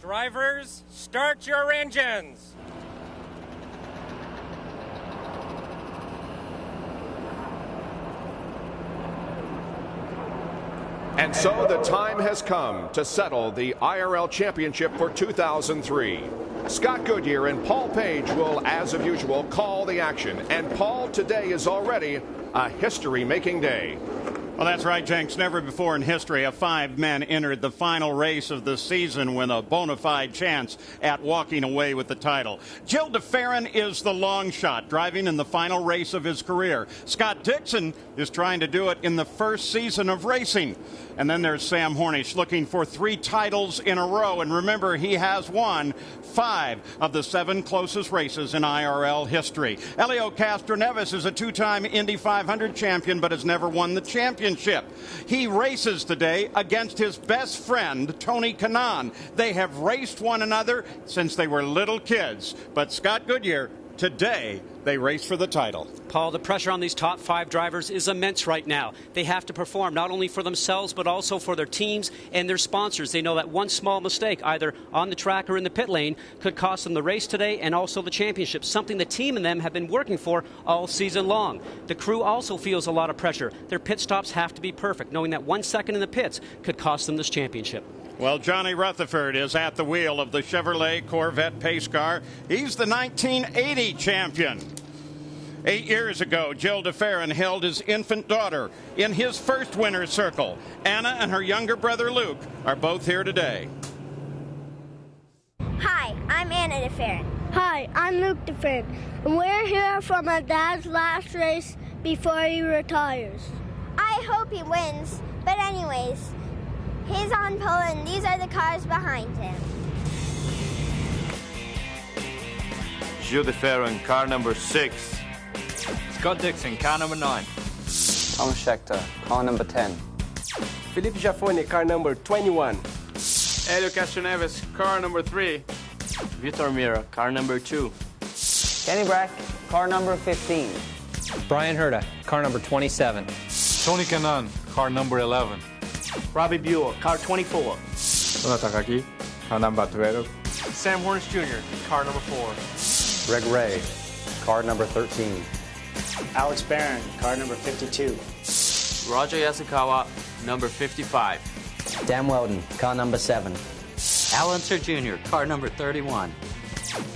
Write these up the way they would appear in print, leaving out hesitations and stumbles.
Drivers, start your engines. And so the time has come to settle the IRL Championship for 2003. Scott Goodyear and Paul Page will, as of usual, call the action. And Paul, today is already a history-making day. Well, that's right, Jenks. Never before in history have 5 men entered the final race of the season with a bona fide chance at walking away with the title. GIL DE FERRAN is the long shot, driving in the final race of his career. Scott Dixon is trying to do it in the first season of racing. And then there's Sam Hornish looking for 3 titles in a row. And remember, he has won 5 of the 7 closest races in IRL history. Helio Castroneves is a 2-time Indy 500 champion, but has never won the championship. He races today against his best friend, Tony KANAAN. They have raced one another since they were little kids. But Scott Goodyear, today, they race for the title. Paul, the pressure on these top 5 drivers is immense right now. They have to perform not only for themselves, but also for their teams and their sponsors. They know that one small mistake, either on the track or in the pit lane, could cost them the race today and also the championship, something the team and them have been working for all season long. The crew also feels a lot of pressure. Their pit stops have to be perfect, knowing that 1 second in the pits could cost them this championship. Well, Johnny Rutherford is at the wheel of the Chevrolet Corvette pace car. He's the 1980 champion. 8 years ago, GIL DE FERRAN held his infant daughter in his first winner's circle. Anna and her younger brother Luke are both here today. Hi, I'm Anna De Ferran. Hi, I'm Luke De Ferran. And we're here for my dad's last race before he retires. I hope he wins, but anyways, he's on pole and these are the cars behind him. GIL DE FERRAN, car number 6. Scott Dixon, car number 9. Thomas Scheckter, car number 10. Philippe Jaffoni, car number 21. Helio Castroneves, car number 3. Vitor Mira, car number 2. Kenny Brack, car number 15. Brian Herta, car number 27. Tony KANAAN, car number 11. Robbie Buell, car 24. Dona Takaki, car number 12. Sam Hornish Jr., car number 4. Greg Ray, car number 13. Alex Barron, car number 52. Roger Yasukawa, number 55. Dan Weldon, car number 7. Alan Sir Jr., car number 31.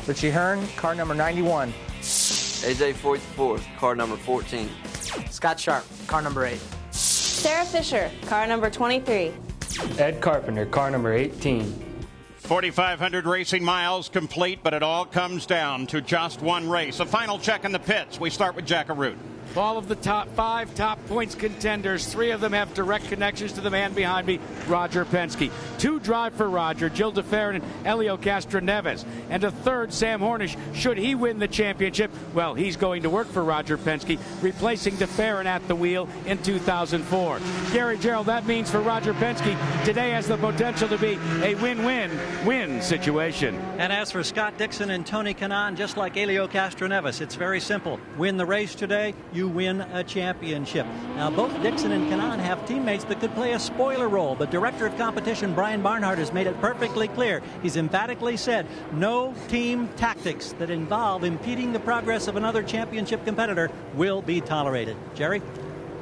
Richie Hearn, car number 91. AJ Foyt, car number 14. Scott Sharp, car number 8. Sarah Fisher, car number 23. Ed Carpenter, car number 18. 4,500 racing miles complete, but it all comes down to just one race. A final check in the pits. We start with Jack Arute. All of the top 5 top points contenders, 3 of them have direct connections to the man behind me, Roger Penske. 2 drive for Roger, GIL DE FERRAN and Helio Castroneves. And a third, Sam Hornish. Should he win the championship, well, he's going to work for Roger Penske, replacing De Ferran at the wheel in 2004. Gary Gerald, that means for Roger Penske, today has the potential to be a win-win-win situation. And as for Scott Dixon and Tony KANAAN, just like Helio Castroneves, it's very simple. Win the race today, you win a championship. Now, both Dixon and KANAAN have teammates that could play a spoiler role, but Director of Competition Brian Barnhart has made it perfectly clear. He's emphatically said no team tactics that involve impeding the progress of another championship competitor will be tolerated. Jerry?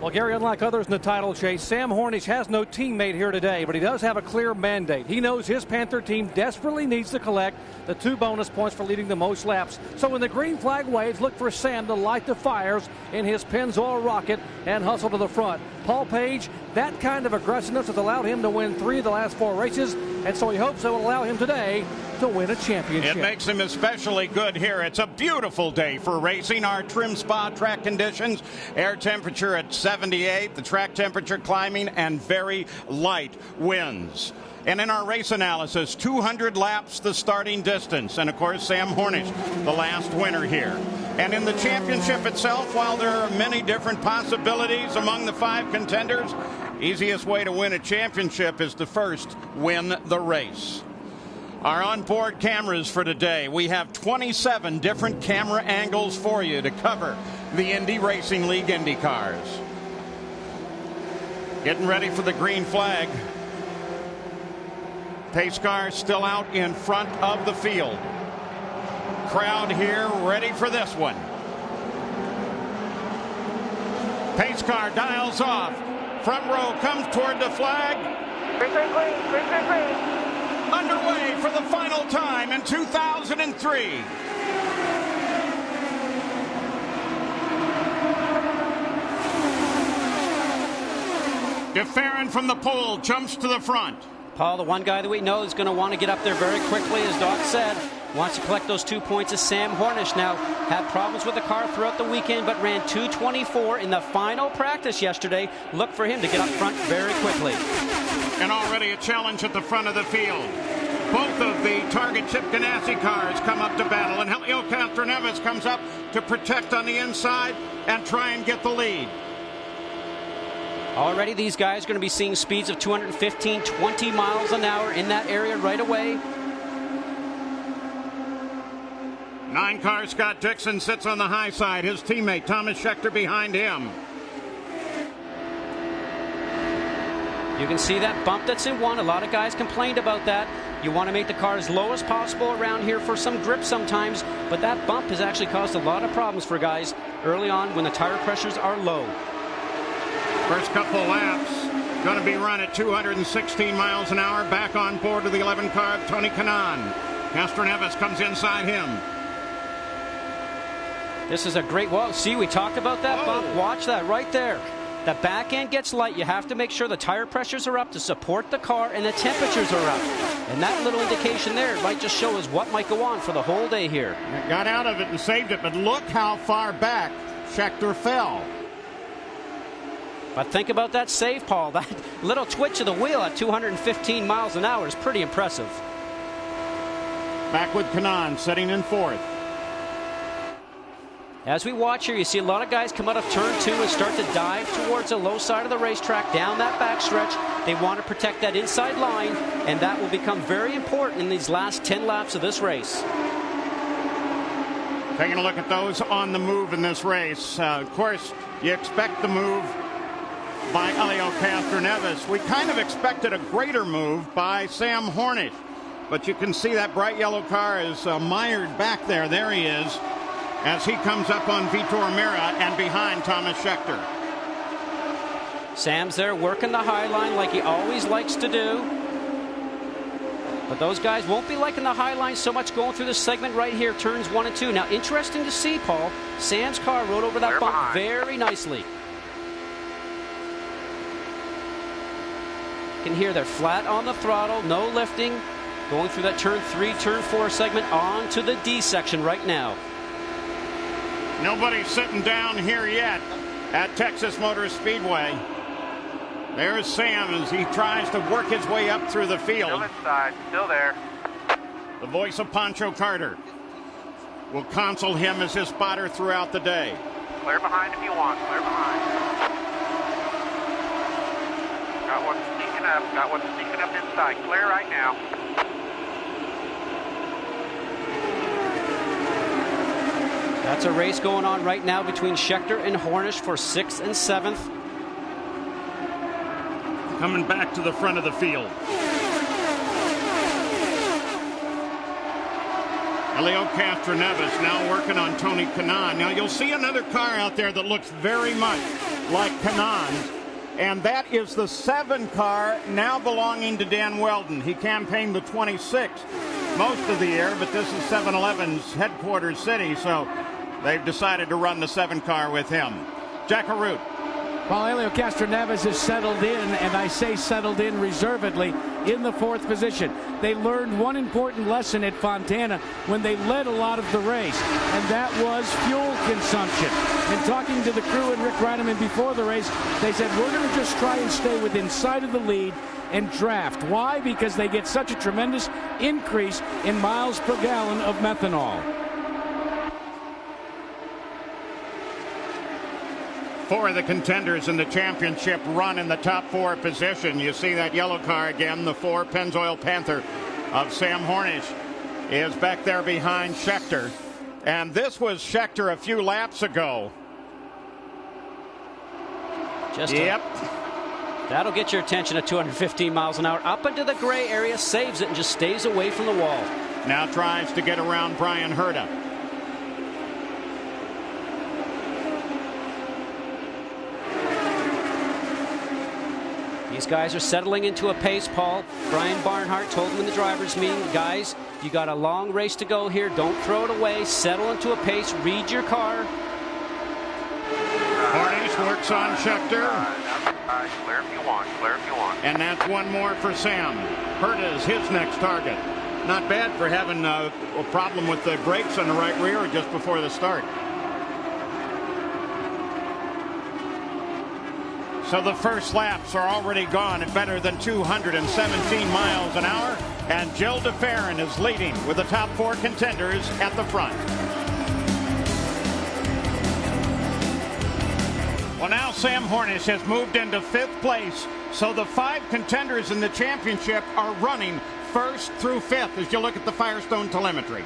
Well, Gary, unlike others in the title chase, Sam Hornish has no teammate here today, but he does have a clear mandate. He knows his Panther team desperately needs to collect the 2 bonus points for leading the most laps. So when the green flag waves, look for Sam to light the fires in his Pennzoil rocket and hustle to the front. Paul Page, that kind of aggressiveness has allowed him to win 3 of the last 4 races, and so he hopes it will allow him today to win a championship. It makes him especially good here. It's a beautiful day for racing. Our trim spa track conditions, air temperature at 78, the track temperature climbing, and very light winds. And in our race analysis, 200 laps the starting distance. And, of course, Sam Hornish, the last winner here. And in the championship itself, while there are many different possibilities among the 5 contenders, easiest way to win a championship is to first win the race. Our onboard cameras for today, we have 27 different camera angles for you to cover the Indy Racing League Indy cars. Getting ready for the green flag. Pace car still out in front of the field. Crowd here ready for this one. Pace car dials off. Front row comes toward the flag. Underway for the final time in 2003. De Ferran from the pole jumps to the front. Paul, the one guy that we know is going to want to get up there very quickly, as Doc said. Wants to collect those 2 points is Sam Hornish. Now, had problems with the car throughout the weekend, but ran 2:24 in the final practice yesterday. Look for him to get up front very quickly. And already a challenge at the front of the field. Both of the Target Chip Ganassi cars come up to battle, and Helio Castroneves comes up to protect on the inside and try and get the lead. Already these guys are going to be seeing speeds of 215, 20 miles an hour in that area right away. 9-car Scott Dixon sits on the high side. His teammate Thomas Scheckter behind him. You can see that bump that's in one. A lot of guys complained about that. You want to make the car as low as possible around here for some grip sometimes, but that bump has actually caused a lot of problems for guys early on when the tire pressures are low. First couple laps going to be run at 216 miles an hour. Back on board of the 11-car of Tony KANAAN. Castroneves comes inside him. This is a great wall. See, we talked about that bump. Watch that right there. The back end gets light. You have to make sure the tire pressures are up to support the car and the temperatures are up. And that little indication there might just show us what might go on for the whole day here. Got out of it and saved it, but look how far back Scheckter fell. But think about that save, Paul. That little twitch of the wheel at 215 miles an hour is pretty impressive. Back with KANAAN sitting in fourth. As we watch here, you see a lot of guys come out of turn 2 and start to dive towards the low side of the racetrack, down that backstretch. They want to protect that inside line, and that will become very important in these last 10 laps of this race. Taking a look at those on the move in this race. Of course, you expect the move by Helio Castroneves. We kind of expected a greater move by Sam Hornish, but you can see that bright yellow car is mired back there. There he is, as he comes up on Vitor Meira and behind Thomas Scheckter. Sam's there working the high line like he always likes to do. But those guys won't be liking the high line so much going through this segment right here, turns 1 and 2. Now, interesting to see, Paul, Sam's car rode over that bump very nicely. You can hear they're flat on the throttle, no lifting, going through that turn 3, turn 4 segment onto the D section right now. Nobody's sitting down here yet at Texas Motor Speedway. There's Sam as he tries to work his way up through the field. Still inside, still there. The voice of Pancho Carter will console him as his spotter throughout the day. Clear behind if you want, clear behind. Got one sneaking up inside. Clear right now. That's a race going on right now between Scheckter and Hornish for 6th and 7th. Coming back to the front of the field. Helio Castroneves now working on Tony KANAAN. Now you'll see another car out there that looks very much like KANAAN's, and that is the 7 car now belonging to Dan Wheldon. He campaigned the 26 most of the year, but this is 7-Eleven's headquarters city, so they've decided to run the 7 car with him. Jack Arute. Well, Helio Castroneves is settled in, and I say settled in reservedly, in the 4th position. They learned one important lesson at Fontana when they led a lot of the race, and that was fuel consumption. And talking to the crew and Rick Reineman before the race, they said, we're going to just try and stay within sight of the lead and draft. Why? Because they get such a tremendous increase in miles per gallon of methanol. 4 of the contenders in the championship run in the top 4 position. You see that yellow car again, the 4 Pennzoil Panther of Sam Hornish is back there behind Scheckter. And this was Scheckter a few laps ago. Just That'll get your attention at 215 miles an hour. Up into the gray area, saves it, and just stays away from the wall. Now tries to get around Bryan Herta. These guys are settling into a pace, Paul. Brian Barnhart told them in the driver's meeting, guys, you got a long race to go here. Don't throw it away. Settle into a pace. Read your car. Hornish works on Scheckter. Clear if you want. Clear if you want. And that's one more for Sam. Herta is his next target. Not bad for having a problem with the brakes on the right rear just before the start. So the first laps are already gone at better than 217 miles an hour. And GIL DE FERRAN is leading with the top 4 contenders at the front. Well, now Sam Hornish has moved into 5th place. So the 5 contenders in the championship are running 1st through 5th as you look at the Firestone telemetry.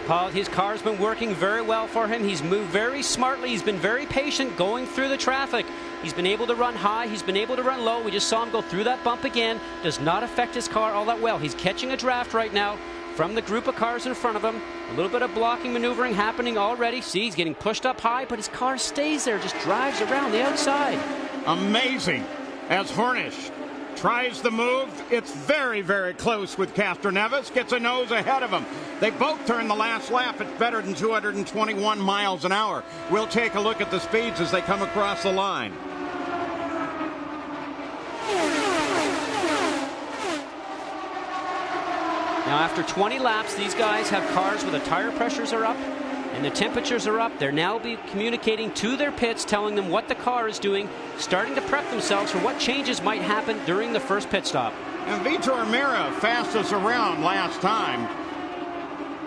Paul, his car's been working very well for him. He's moved very smartly. He's been very patient going through the traffic. He's been able to run high. He's been able to run low. We just saw him go through that bump again. Does not affect his car all that well. He's catching a draft right now from the group of cars in front of him. A little bit of blocking maneuvering happening already. See, he's getting pushed up high, but his car stays there, just drives around the outside. Amazing. As Hornish tries the move, it's very, very close with Castroneves. Gets a nose ahead of him. They both turn the last lap at better than 221 miles an hour. We'll take a look at the speeds as they come across the line. Now, after 20 laps, these guys have cars where the tire pressures are up and the temperatures are up. They're now communicating to their pits, telling them what the car is doing, starting to prep themselves for what changes might happen during the first pit stop. And Vitor Mira fastest around last time,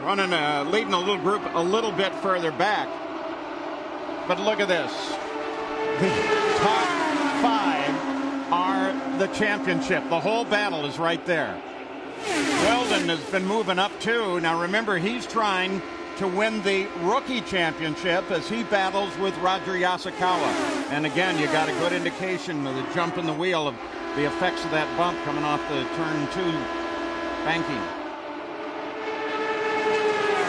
running leading a little group a little bit further back. But look at this. The top 5 are the championship. The whole battle is right there. Weldon has been moving up too. Now remember, he's trying to win the rookie championship as he battles with Roger Yasukawa. And again, you got a good indication of the jump in the wheel of the effects of that bump coming off the turn 2 banking.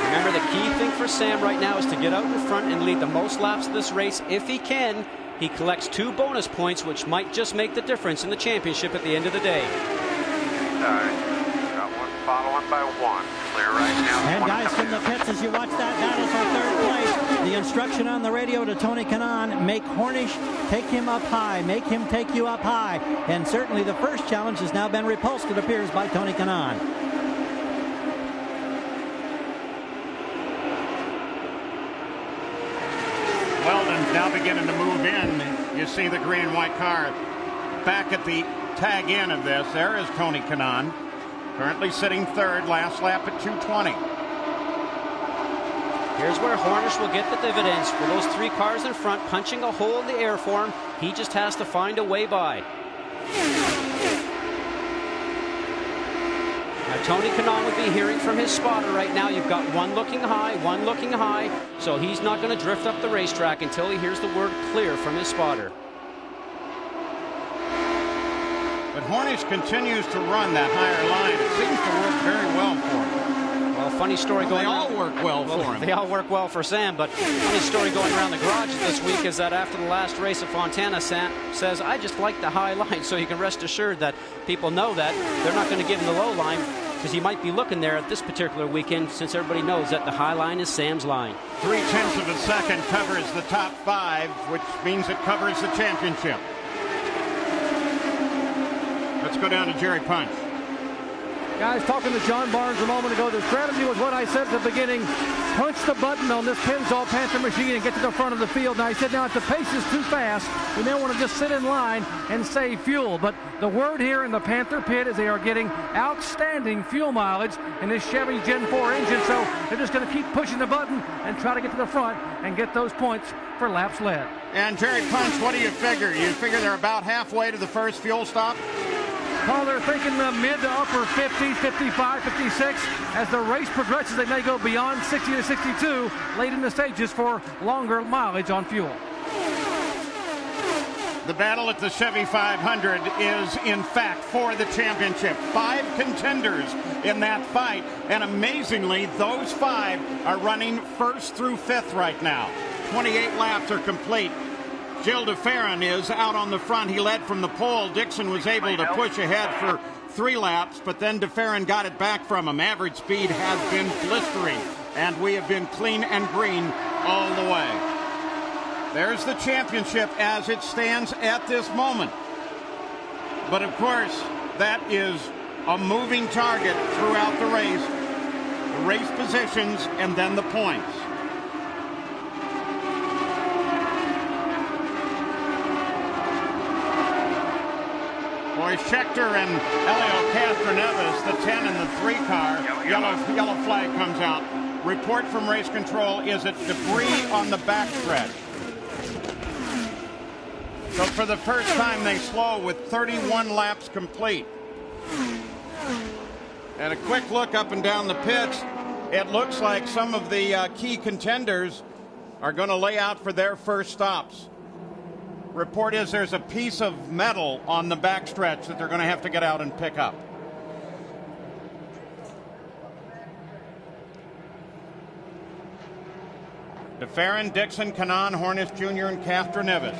Remember, the key thing for Sam right now is to get out in front and lead the most laps of this race if he can. He collects 2 bonus points, which might just make the difference in the championship at the end of the day. Got one following by 1. Clear right now. And guys from the pits, as you watch that battle for 3rd place, the instruction on the radio to Tony Kanaan, make Hornish take him up high, make him take you up high. And certainly the first challenge has now been repulsed, it appears, by Tony Kanaan. Weldon's now beginning to move in. You see the green and white car back at the tag end of this. There is Tony Kanaan, currently sitting 3rd, last lap at 2:20. Here's where Hornish will get the dividends for those 3 cars in front, punching a hole in the air for him. He just has to find a way by. Now, Tony Kanaan would be hearing from his spotter right now. You've got one looking high, so he's not going to drift up the racetrack until he hears the word clear from his spotter. But Hornish continues to run that higher line. It seems to work very well for him. Well, funny story going on. They all work well for him. They all work well for Sam, but funny story going around the garage this week is that after the last race of Fontana, Sam says, I just like the high line, so you can rest assured that people know that they're not going to give him the low line, because he might be looking there at this particular weekend, since everybody knows that the high line is Sam's line. 0.3 of a second covers the top 5, which means it covers the championship. Let's go down to Jerry Punch. Guys, talking to John Barnes a moment ago, the strategy was what I said at the beginning. Punch the button on this Pennzoil Panther machine and get to the front of the field. Now, I said, now, if the pace is too fast, we may want to just sit in line and save fuel. But the word here in the Panther pit is they are getting outstanding fuel mileage in this Chevy Gen 4 engine. So they're just going to keep pushing the button and try to get to the front and get those points for laps led. And Jerry Punch, what do you figure? You figure they're about halfway to the first fuel stop? Well, they're thinking the mid to upper 50s, 55, 56. As the race progresses, they may go beyond 60 to 62 late in the stages for longer mileage on fuel. The battle at the Chevy 500 is, in fact, for the championship. 5 contenders in that fight, and amazingly, those 5 are running 1st through 5th right now. 28 laps are complete. GIL DE FERRAN is out on the front. He led from the pole. DIXON was able to push ahead for 3 laps, but then DE FERRAN got it back from him. Average speed has been blistering, and we have been clean and green all the way. There's the championship as it stands at this moment. But of course, that is a moving target throughout the race positions, and then the points. Boy, Scheckter and Helio Castroneves, the 10 and the 3 car. Yellow flag comes out. Report from race control is it debris on the backstretch. So for the first time, they slow with 31 laps complete. And a quick look up and down the pits. It looks like some of the key contenders are going to lay out for their first stops. Report is there's a piece of metal on the backstretch that they're going to have to get out and pick up. De Ferran, DIXON, KANAAN, Hornish Jr., and Castroneves.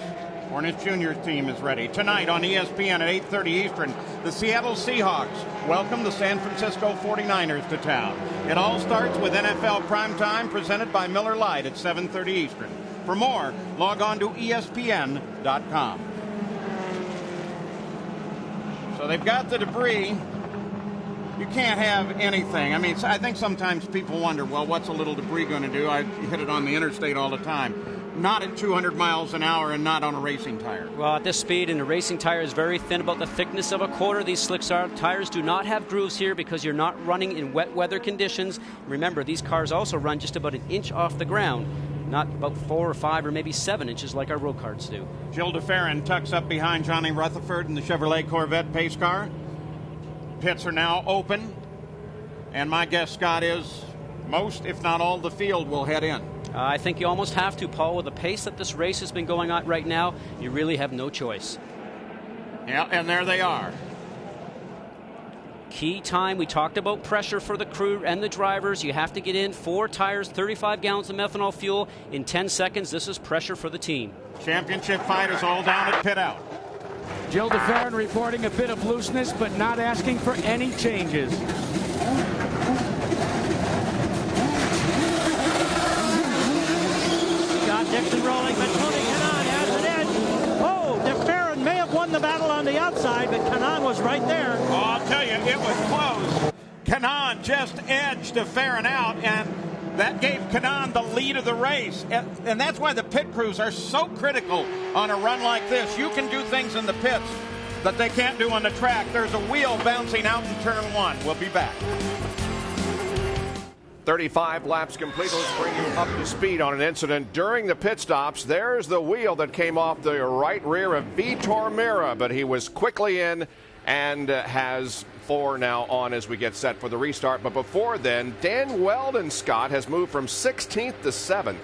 Hornish Jr.'s team is ready. Tonight on ESPN at 8:30 Eastern, the Seattle Seahawks welcome the San Francisco 49ers to town. It all starts with NFL Primetime presented by Miller Lite at 7:30 Eastern. For more, log on to ESPN.com. So they've got the debris. You can't have anything. I mean, I think sometimes people wonder, well, what's a little debris going to do? I hit it on the interstate all the time. Not at 200 miles an hour and not on a racing tire. Well, at this speed, and a racing tire is very thin, about the thickness of a quarter. These slick tires do not have grooves here because you're not running in wet weather conditions. Remember, these cars also run just about an inch off the ground, not about 4 or 5 or maybe 7 inches like our road cars do. GIL DE FERRAN tucks up behind Johnny Rutherford in the Chevrolet Corvette pace car. Pits are now open, and my guess, Scott, is most, if not all, the field will head in. I think you almost have to, Paul. With the pace that this race has been going on right now, you really have no choice. Yeah, and there they are. Key time, we talked about pressure for the crew and the drivers. You have to get in 4 tires, 35 gallons of methanol fuel in 10 seconds. This is pressure for the team. Championship fight is all down at pit out. GIL DE FERRAN reporting a bit of looseness, but not asking for any changes. Got DIXON rolling, but Tony KANAAN has an edge. Oh, DE FERRAN may have won the battle on the outside, but KANAAN was right there. Oh, I'll tell you, it was close. KANAAN just edged DE FERRAN out, and that gave KANAAN the lead of the race. And that's why the pit crews are so critical on a run like this. You can do things in the pits that they can't do on the track. There's a wheel bouncing out in turn 1. We'll be back. 35 laps complete. Let's bring you up to speed on an incident during the pit stops. There's the wheel that came off the right rear of Vitor Meira, but he was quickly in and has 4 now on as we get set for the restart. But before then, Dan Wheldon, Scott, has moved from 16th to 7th.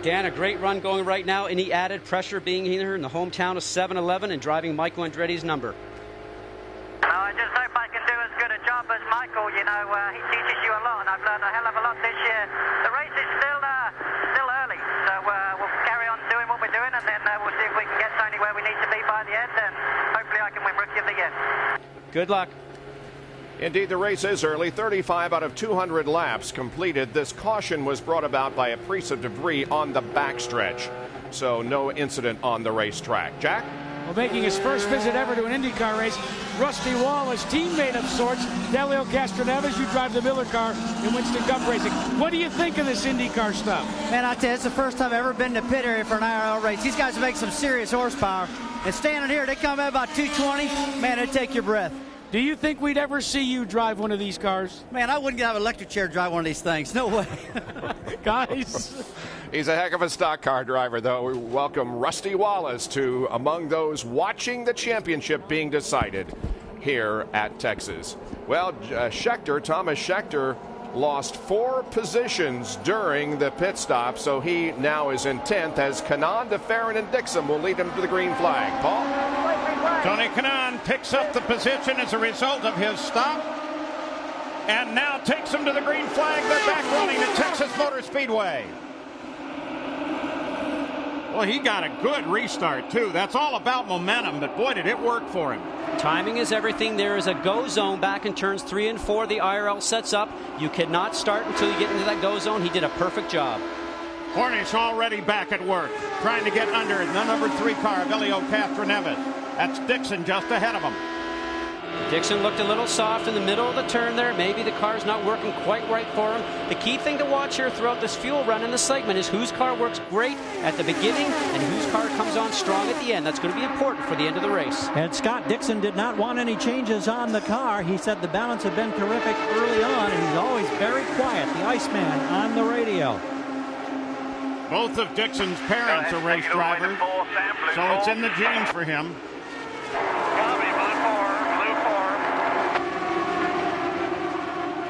Dan, a great run going right now. Any added pressure being here in the hometown of 7-Eleven and driving Michael Andretti's number? I just hope I can do as good a job as Michael. You know, he teaches you a lot, and I've learned a hell of a lot this year. The race is still early, so we'll carry on doing what we're doing, and then we'll see if we can get Tony where we need to be by the end, and hopefully I can win Rookie of the Year. Good luck. Indeed, the race is early. 35 out of 200 laps completed. This caution was brought about by a piece of debris on the backstretch, so no incident on the racetrack. Jack? Well, making his first visit ever to an IndyCar race, Rusty Wallace, teammate of sorts. Helio Castroneves, you drive the Miller car in Winston Cup racing. What do you think of this IndyCar stuff? Man, I tell you, it's the first time I've ever been to pit area for an IRL race. These guys make some serious horsepower. And standing here, they come in about 220. Man, it'd take your breath. Do you think we'd ever see you drive one of these cars? Man, I wouldn't have an electric chair to drive one of these things. No way. Guys. He's a heck of a stock car driver, though. We welcome Rusty Wallace to among those watching the championship being decided here at Texas. Well, Scheckter, Thomas Scheckter, lost 4 positions during the pit stop, so he now is in 10th as KANAAN, De Ferran, and DIXON will lead him to the green flag. Paul? Tony KANAAN picks up the position as a result of his stop and now takes him to the green flag. They're back running at Texas Motor Speedway. Well, he got a good restart, too. That's all about momentum, but boy, did it work for him. Timing is everything. There is a go zone back in turns 3 and 4. The IRL sets up. You cannot start until you get into that go zone. He did a perfect job. Hornish already back at work, trying to get under the number 3 car of Helio Castroneves. That's DIXON just ahead of him. DIXON looked a little soft in the middle of the turn there. Maybe the car's not working quite right for him. The key thing to watch here throughout this fuel run in the segment is whose car works great at the beginning and whose car comes on strong at the end. That's going to be important for the end of the race. And Scott Dixon did not want any changes on the car. He said the balance had been terrific early on, and he's always very quiet, the Iceman on the radio. Both of Dixon's parents are race drivers, so it's in the genes for him.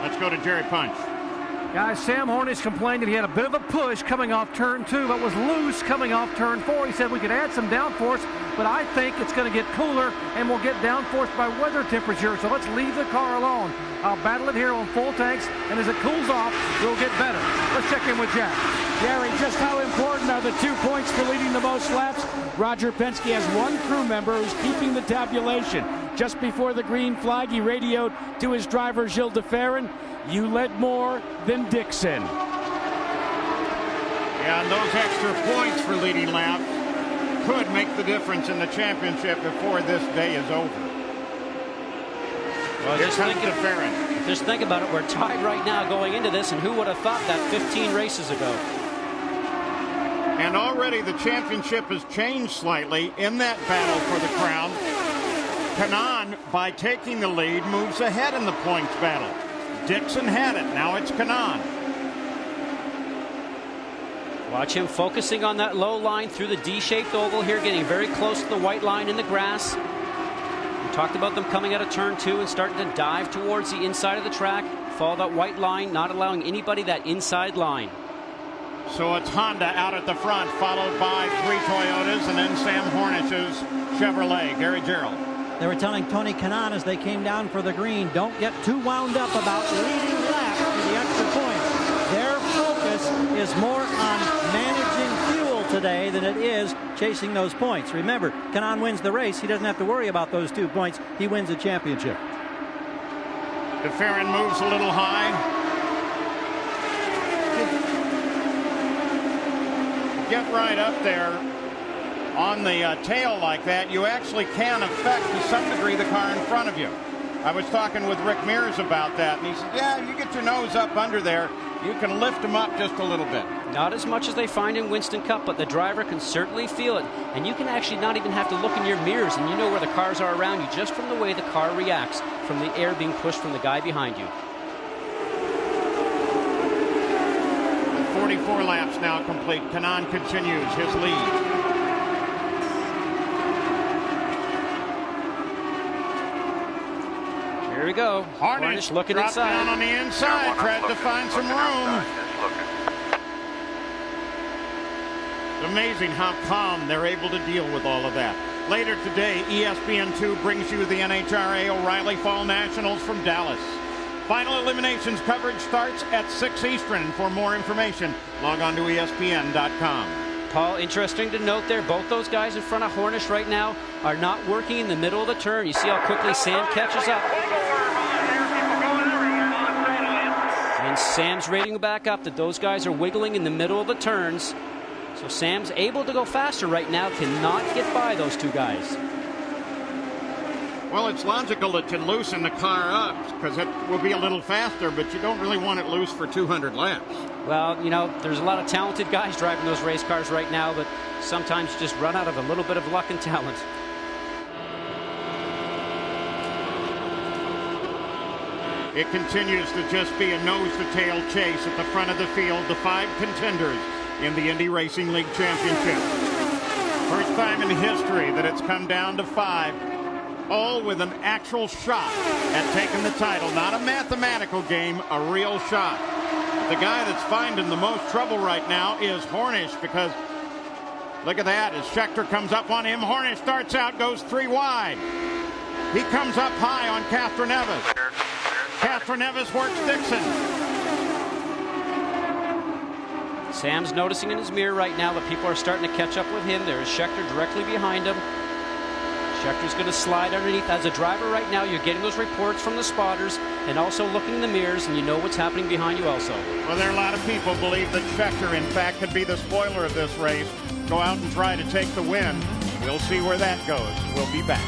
Let's go to Jerry Punch. Guys, Sam Hornish complained that he had a bit of a push coming off turn 2, but was loose coming off turn 4. He said we could add some downforce, but I think it's going to get cooler and we'll get downforce by weather temperature, so let's leave the car alone. I'll battle it here on full tanks, and as it cools off, we'll get better. Let's check in with Jack. Gary, just how important are the 2 points for leading the most laps? Roger Penske has 1 crew member who's keeping the tabulation. Just before the green flag, he radioed to his driver, GIL DE FERRAN, "You led more than DIXON." Yeah, and those extra points for leading laps could make the difference in the championship before this day is over. Well, just think about it. We're tied right now going into this, and who would have thought that 15 races ago? And already the championship has changed slightly in that battle for the crown. KANAAN, by taking the lead, moves ahead in the points battle. DIXON had it. Now it's KANAAN. Watch him focusing on that low line through the D-shaped oval here, getting very close to the white line in the grass. We talked about them coming out of turn 2 and starting to dive towards the inside of the track. Follow that white line, not allowing anybody that inside line. So it's Honda out at the front, followed by 3 Toyotas and then Sam Hornish's Chevrolet. Gary Gerald. They were telling Tony KANAAN as they came down for the green, don't get too wound up about leading laps for the extra points. Their focus is more on managing fuel today than it is chasing those points. Remember, KANAAN wins the race. He doesn't have to worry about those 2 points. He wins the championship. De Ferran moves a little high. Get right up there on the tail like that, you actually can affect to some degree the car in front of you. I was talking with Rick Mears about that, and he said, yeah, you get your nose up under there, you can lift them up just a little bit. Not as much as they find in Winston Cup, but the driver can certainly feel it. And you can actually not even have to look in your mirrors, and you know where the cars are around you just from the way the car reacts, from the air being pushed from the guy behind you. 44 laps now complete. KANAAN continues his lead. Here we go. Hornish looking inside. Down on the inside, tried to find some room. It's amazing how calm they're able to deal with all of that. Later today, ESPN2 brings you the NHRA O'Reilly Fall Nationals from Dallas. Final eliminations coverage starts at 6 Eastern. For more information, log on to ESPN.com. Paul, interesting to note there, both those guys in front of Hornish right now are not working in the middle of the turn. You see how quickly Sam catches up. And Sam's rating back up that those guys are wiggling in the middle of the turns. So Sam's able to go faster right now, cannot get by those 2 guys. Well, it's logical that you loosen the car up because it will be a little faster, but you don't really want it loose for 200 laps. Well, you know, there's a lot of talented guys driving those race cars right now, but sometimes you just run out of a little bit of luck and talent. It continues to just be a nose-to-tail chase at the front of the field. The 5 contenders in the Indy Racing League Championship. First time in history that it's come down to 5. all with an actual shot at taking the title. Not a mathematical game, a real shot. The guy that's finding the most trouble right now is Hornish, because look at that, as Scheckter comes up on him. Hornish starts out, goes 3 wide. He comes up high on Castroneves. Castroneves works Dixon. Sam's noticing in his mirror right now that people are starting to catch up with him. There is Scheckter directly behind him. Schecter's going to slide underneath. As a driver right now, you're getting those reports from the spotters and also looking in the mirrors, and you know what's happening behind you also. Well, there are a lot of people believe that Scheckter, in fact, could be the spoiler of this race. Go out and try to take the win. We'll see where that goes. We'll be back.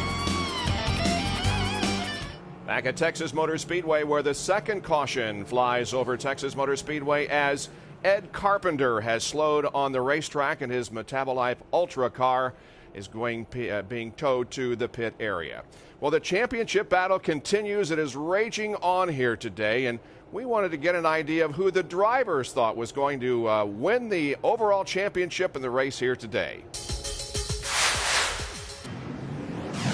Back at Texas Motor Speedway, where the second caution flies over Texas Motor Speedway as Ed Carpenter has slowed on the racetrack, and his Metabolite Ultra car is being towed to the pit area. Well, the championship battle continues. It is raging on here today, and we wanted to get an idea of who the drivers thought was going to win the overall championship in the race here today.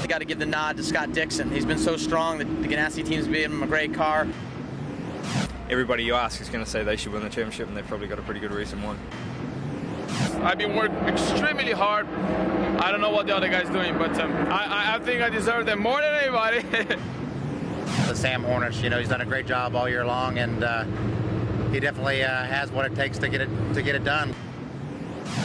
They got to give the nod to Scott Dixon. He's been so strong. The Ganassi team's given him a great car. Everybody you ask is going to say they should win the championship, and they've probably got a pretty good reason why. I've been working extremely hard. I don't know what the other guy's doing, but I think I deserve them more than anybody. The Sam Hornish, he's done a great job all year long, and he definitely has what it takes to get it done.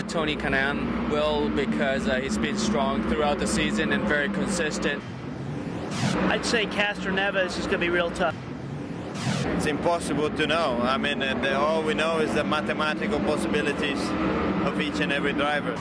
Tony KANAAN will, because he's been strong throughout the season and very consistent. I'd say Castroneves is going to be real tough. It's impossible to know. I mean, all we know is the mathematical possibilities of each and every driver.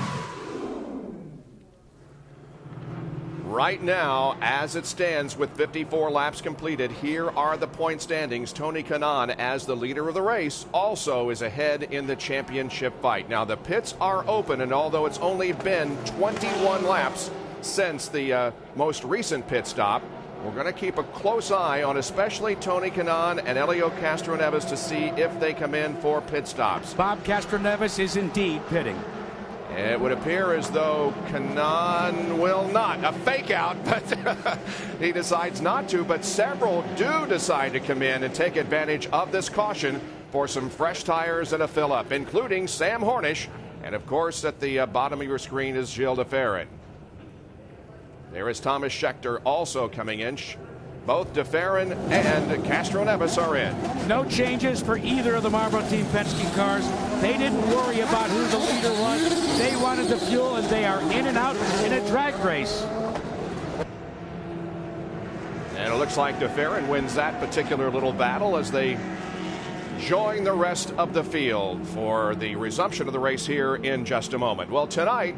Right now, as it stands with 54 laps completed, here are the point standings. Tony KANAAN, as the leader of the race, also is ahead in the championship fight. Now, the pits are open, and although it's only been 21 laps since the most recent pit stop, we're going to keep a close eye on especially Tony KANAAN and Helio Castroneves to see if they come in for pit stops. Bob Castroneves is indeed pitting. It would appear as though KANAAN will not. A fake out, but he decides not to. But several do decide to come in and take advantage of this caution for some fresh tires and a fill-up, including Sam Hornish. And, of course, at the bottom of your screen is GIL DE FERRAN. There is Thomas Scheckter also coming in. Both De Ferran and Castroneves are in. No changes for either of the Marlboro Team Penske cars. They didn't worry about who the leader was. They wanted the fuel, and they are in and out in a drag race. And it looks like De Ferran wins that particular little battle as they join the rest of the field for the resumption of the race here in just a moment. Well, tonight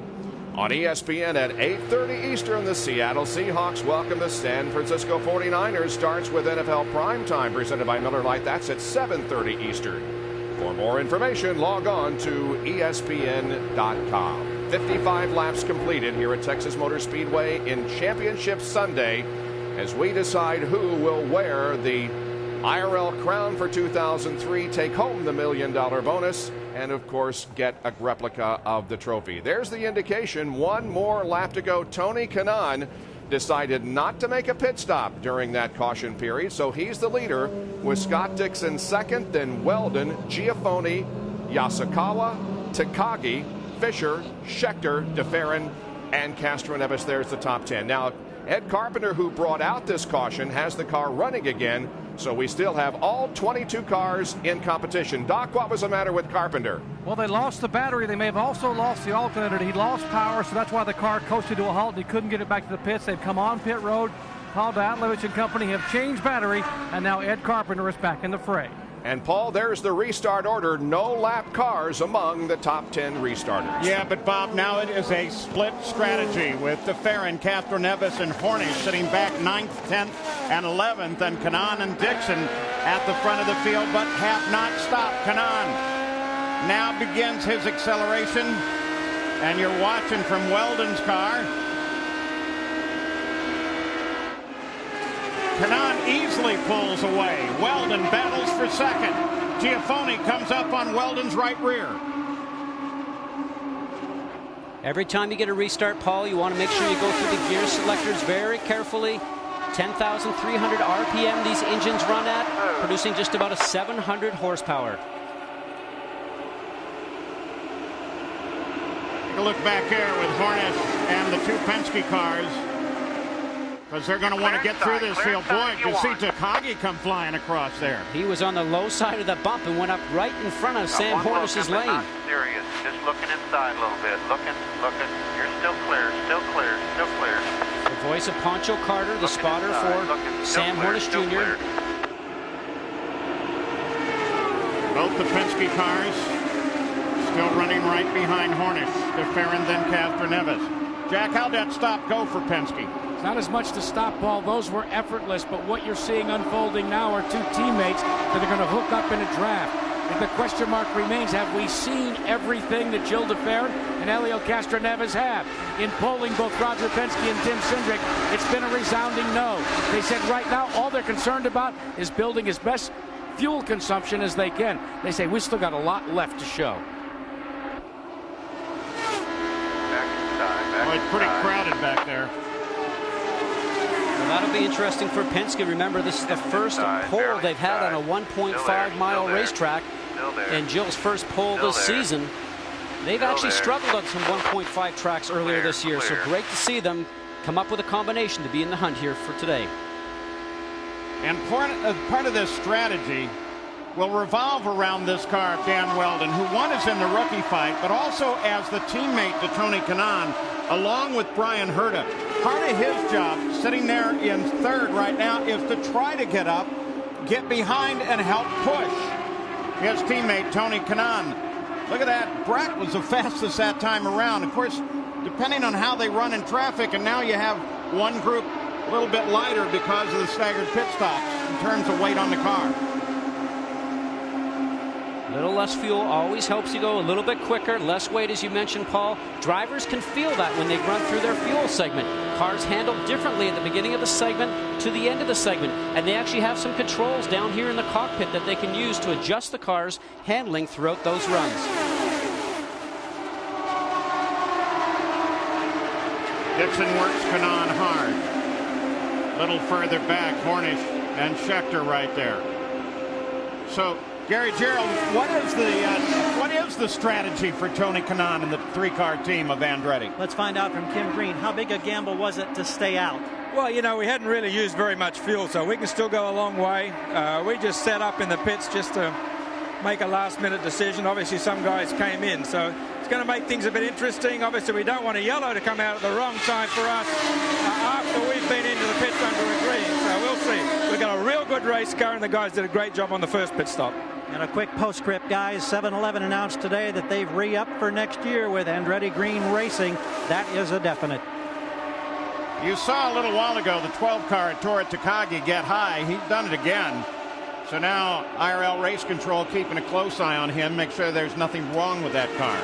on ESPN at 8:30 Eastern, the Seattle Seahawks welcome the San Francisco 49ers. Starts with NFL Primetime presented by Miller Lite. That's at 7:30 Eastern. For more information, log on to ESPN.com. 55 laps completed here at Texas Motor Speedway in Championship Sunday as we decide who will wear the IRL crown for 2003, take home the $1 million bonus, and of course get a replica of the trophy. There's the indication. One more lap to go. Tony KANAAN decided not to make a pit stop during that caution period, so he's the leader with Scott Dixon second, then Weldon, Giafoni, Yasukawa, Takagi, Fisher, Scheckter, De Ferran, and Castroneves. There's the top 10. Now, Ed Carpenter, who brought out this caution, has the car running again, so we still have all 22 cars in competition. Doc, what was the matter with Carpenter? Well, they lost the battery. They may have also lost the alternator. He lost power, so that's why the car coasted to a halt, and he couldn't get it back to the pits. They've come on pit road. Paul Datlevich and company have changed battery, and now Ed Carpenter is back in the fray. And, Paul, there's the restart order. No lap cars among the top 10 restarters. Yeah, but, Bob, now it is a split strategy with De Ferran, Castroneves, and Hornish sitting back 9th, 10th, and 11th, and KANAAN and Dixon at the front of the field, but have not stopped. KANAAN now begins his acceleration, and you're watching from Weldon's car. KANAAN easily pulls away. Weldon battles for second. Giafoni comes up on Weldon's right rear. Every time you get a restart, Paul, you want to make sure you go through the gear selectors very carefully. 10,300 RPM these engines run at, producing just about a 700 horsepower. Take a look back here with Hornish and the two Penske cars, because they're going to want to get through this field. Boy, you see Takagi come flying across there. He was on the low side of the bump and went up right in front of Sam Hornish's lane. Not serious. Just looking inside a little bit. Looking. You're still clear. Still clear. The voice of Poncho Carter, the spotter for Sam Hornish Jr. Both the Penske cars still running right behind Hornish. De Ferran, then Castroneves. Jack, how'd that stop go for Penske? It's not as much to stop, Paul. Those were effortless, but what you're seeing unfolding now are two teammates that are going to hook up in a draft. And the question mark remains, have we seen everything that GIL DE FERRAN and Helio Castroneves have? In polling both Roger Penske and Tim Cindric, it's been a resounding no. They said right now all they're concerned about is building as best fuel consumption as they can. They say we still got a lot left to show. Well, it's pretty crowded back there. Well, that'll be interesting for Penske. Remember, this is the first pole they've had on a 1.5-mile racetrack. And GIL's first pole this season. They've actually struggled on some 1.5 tracks earlier this year. So great to see them come up with a combination to be in the hunt here for today. And part of this strategy will revolve around this car, Dan Weldon, who one is in the rookie fight, but also as the teammate to Tony Kanaan, along with Brian Herta. Part of his job, sitting there in third right now, is to try to get up, get behind, and help push his teammate, Tony Kanaan. Look at that. Brett was the fastest that time around. Of course, depending on how they run in traffic, and now you have one group a little bit lighter because of the staggered pit stops in terms of weight on the car. A little less fuel always helps you go a little bit quicker. Less weight, as you mentioned, Paul. Drivers can feel that when they run through their fuel segment. Cars handle differently at the beginning of the segment to the end of the segment. And they actually have some controls down here in the cockpit that they can use to adjust the car's handling throughout those runs. Dixon works Kanaan hard. A little further back, Hornish and Scheckter right there. So, Gary Gerald, what is the strategy for Tony Kanaan and the three-car team of Andretti? Let's find out from Kim Green. How big a gamble was it to stay out? Well, you know, we hadn't really used very much fuel, so we can still go a long way. We just set up in the pits just to make a last-minute decision. Obviously, some guys came in, so it's going to make things a bit interesting. Obviously, we don't want a yellow to come out at the wrong time for us after we've been into the pits under a green. So we'll see. We've got a real good race car, and the guys did a great job on the first pit stop. And a quick postscript, guys. 7-Eleven announced today that they've re-upped for next year with Andretti Green Racing. That is a definite. You saw a little while ago the 12 car at Tora Takagi get high. He's done it again. So now IRL Race Control keeping a close eye on him, make sure there's nothing wrong with that car.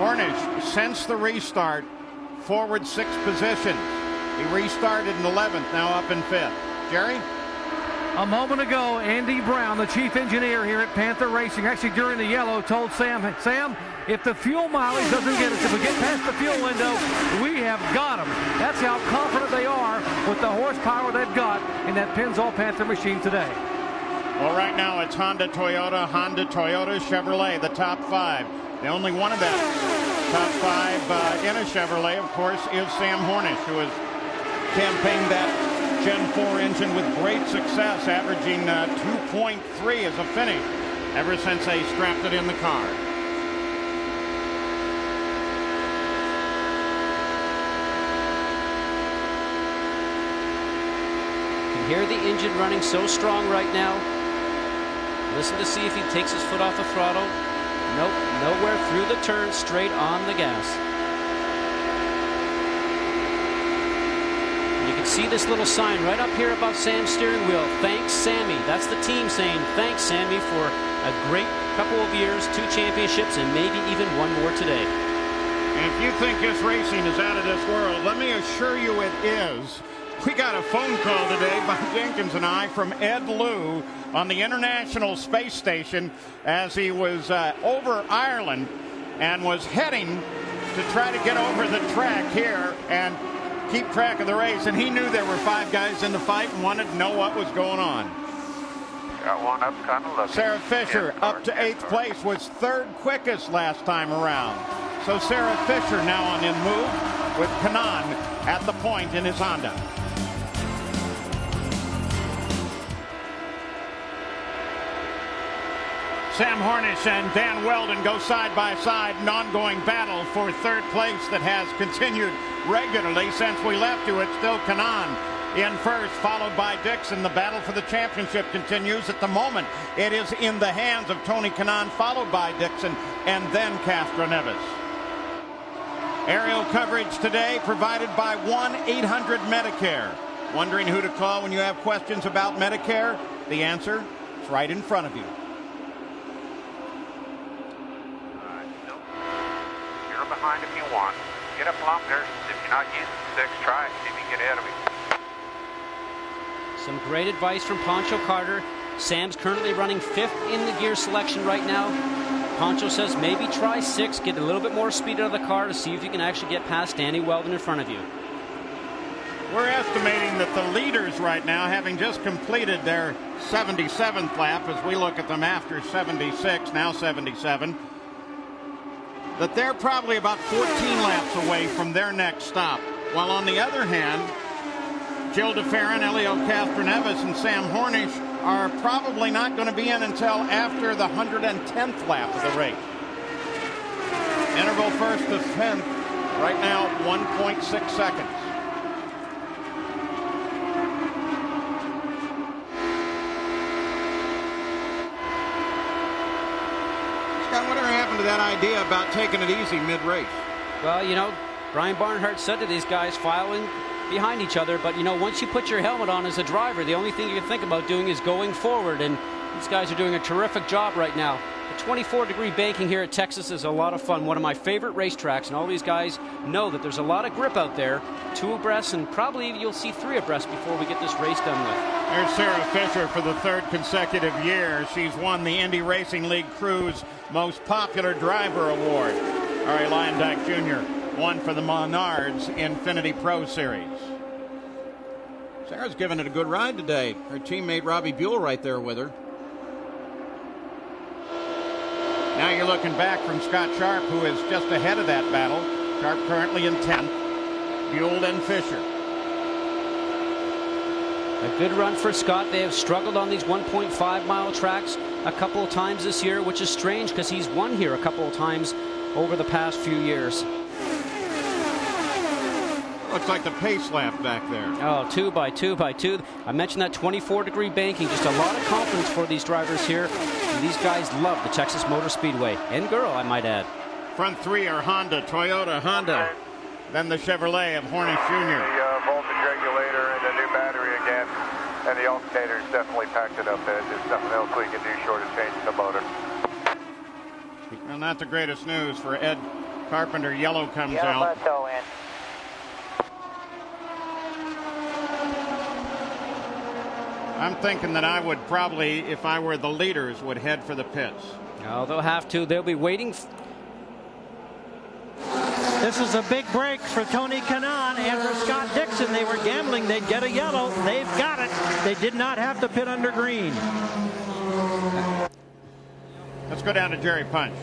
Hornish, since the restart, forward 6 positions. He restarted in 11th, now up in 5th. Jerry? A moment ago, Andy Brown, the chief engineer here at Panther Racing, actually during the yellow, told Sam, if the fuel mileage doesn't get us, if we get past the fuel window, we have got them. That's how confident they are with the horsepower they've got in that Pennzoil Panther machine today. Well, right now it's Honda, Toyota, Chevrolet, the top 5. The only one of them top 5 in a Chevrolet, of course, is Sam Hornish, who has campaigned that Gen 4 engine with great success, averaging 2.3 as a finish ever since they strapped it in the car. You can hear the engine running so strong right now. Listen to see if he takes his foot off the throttle. Nope, nowhere through the turn, straight on the gas. You can see this little sign right up here above Sam's steering wheel. Thanks, Sammy. That's the team saying thanks, Sammy, for a great couple of years, 2 championships, and maybe even one more today. And if you think this racing is out of this world, let me assure you it is. We got a phone call today by Jenkins and I from Ed Lou on the International Space Station as he was over Ireland and was heading to try to get over the track here and keep track of the race. And he knew there were 5 guys in the fight and wanted to know what was going on. Got one up, kind of looking. Sarah Fisher up to 8th place, was 3rd quickest last time around. So Sarah Fisher now on in move with KANAAN at the point in his Honda. Sam Hornish and Dan Weldon go side by side, an ongoing battle for 3rd place that has continued regularly since we left you. It's still KANAAN in 1st, followed by DIXON. The battle for the championship continues. At the moment, it is in the hands of Tony KANAAN, followed by DIXON, and then Castroneves. Aerial coverage today provided by 1-800-MEDICARE. Wondering who to call when you have questions about Medicare? The answer is right in front of you. You're behind if you want. Get up longer. If you're not using 6, try it. See if you can get ahead of me. Some great advice from Poncho Carter. Sam's currently running 5th in the gear selection right now. Poncho says maybe try 6, get a little bit more speed out of the car to see if you can actually get past Danny Weldon in front of you. We're estimating that the leaders right now, having just completed their 77th lap, as we look at them after 76, now 77, that they're probably about 14 laps away from their next stop. While on the other hand, GIL DE FERRAN, Helio Castroneves, and Sam Hornish are probably not going to be in until after the 110th lap of the race. Interval 1st to 10th, right now 1.6 seconds. Scott, whatever happened to that idea about taking it easy mid-race? Well, you know, Brian Barnhart said to these guys filing behind each other, but you know, once you put your helmet on as a driver, the only thing you can think about doing is going forward, and these guys are doing a terrific job right now. The 24-degree banking here at Texas is a lot of fun, one of my favorite racetracks, and all these guys know that there's a lot of grip out there, 2 abreast, and probably you'll see 3 abreast before we get this race done with. There's Sarah Fisher for the 3rd consecutive year. She's won the Indy Racing League Crew's Most Popular Driver Award. ARIE LUYENDYK Jr. won for the Menards INFINITI Pro Series. Sarah's given it a good ride today. Her teammate Robbie Buell right there with her. Now you're looking back from Scott Sharp, who is just ahead of that battle. Sharp currently in 10th. Buell and Fisher. A good run for Scott. They have struggled on these 1.5-mile tracks a couple of times this year, which is strange because he's won here a couple of times over the past few years. Looks like the pace lap back there. Oh, 2 by 2 by 2. I mentioned that 24-degree banking. Just a lot of confidence for these drivers here. And these guys love the Texas Motor Speedway. And girl, I might add. Front 3 are Honda, Toyota, Honda. Then the Chevrolet of Hornish Jr. The voltage regulator and the new battery again. And the alternator's definitely packed it up. There's nothing else we can do short of changing the motor. Well, not the greatest news for Ed Carpenter. Yellow comes out. Let's go in. I'm thinking that I would probably, if I were the leaders, would head for the pits. No, they'll have to. They'll be waiting. This is a big break for Tony KANAAN and for Scott Dixon. They were gambling they'd get a yellow. They've got it. They did not have to pit under green. Let's go down to Jerry Punch.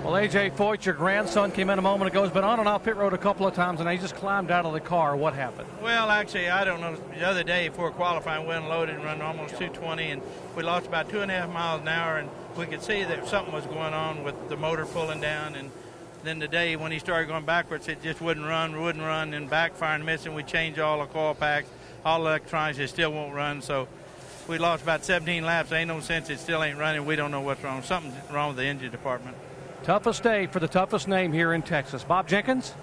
Well, A.J. Foyt, your grandson, came in a moment ago. Has been on and off pit road a couple of times, and he just climbed out of the car. What happened? Well, actually, I don't know. The other day before qualifying, we unloaded and run almost 220, and we lost about 2.5 miles an hour, and we could see that something was going on with the motor pulling down. And then today, when he started going backwards, it just wouldn't run, and backfiring, missing. We changed all the coil packs, all the electronics, it still won't run. So we lost about 17 laps. Ain't no sense. It still ain't running. We don't know what's wrong. Something's wrong with the engine department. Toughest day for the toughest name here in Texas. Bob Jenkins?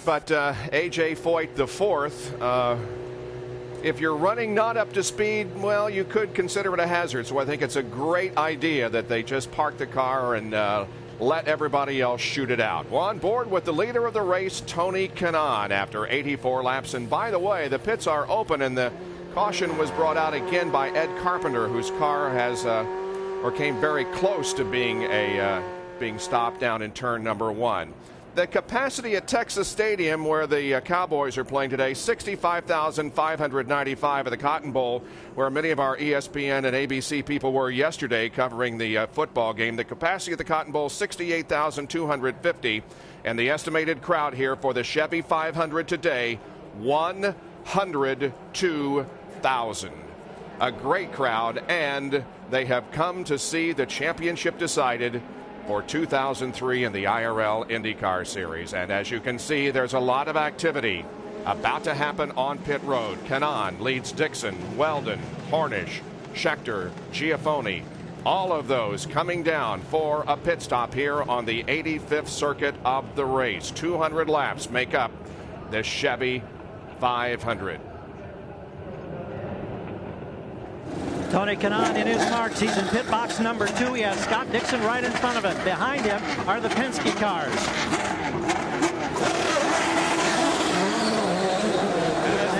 But A.J. Foyt, the 4th, if you're running not up to speed, well, you could consider it a hazard. So I think it's a great idea that they just park the car and let everybody else shoot it out. Well, on board with the leader of the race, Tony Kanaan, after 84 laps. And by the way, the pits are open, and the caution was brought out again by Ed Carpenter, whose car has came very close to being stopped down in turn number 1. The capacity at Texas Stadium, where the Cowboys are playing today, 65,595 at the Cotton Bowl, where many of our ESPN and ABC people were yesterday covering the football game. The capacity at the Cotton Bowl, 68,250, and the estimated crowd here for the Chevy 500 today, 102,000. A great crowd, and they have come to see the championship decided for 2003 in the IRL IndyCar Series. And as you can see, there's a lot of activity about to happen on pit road. KANAAN leads Dixon, Weldon, Hornish, Scheckter, Giafoni. All of those coming down for a pit stop here on the 85th circuit of the race. 200 laps make up the Chevy 500. Tony Kanaan in his marks. He's in pit box number 2. He has Scott Dixon right in front of him. Behind him are the Penske cars.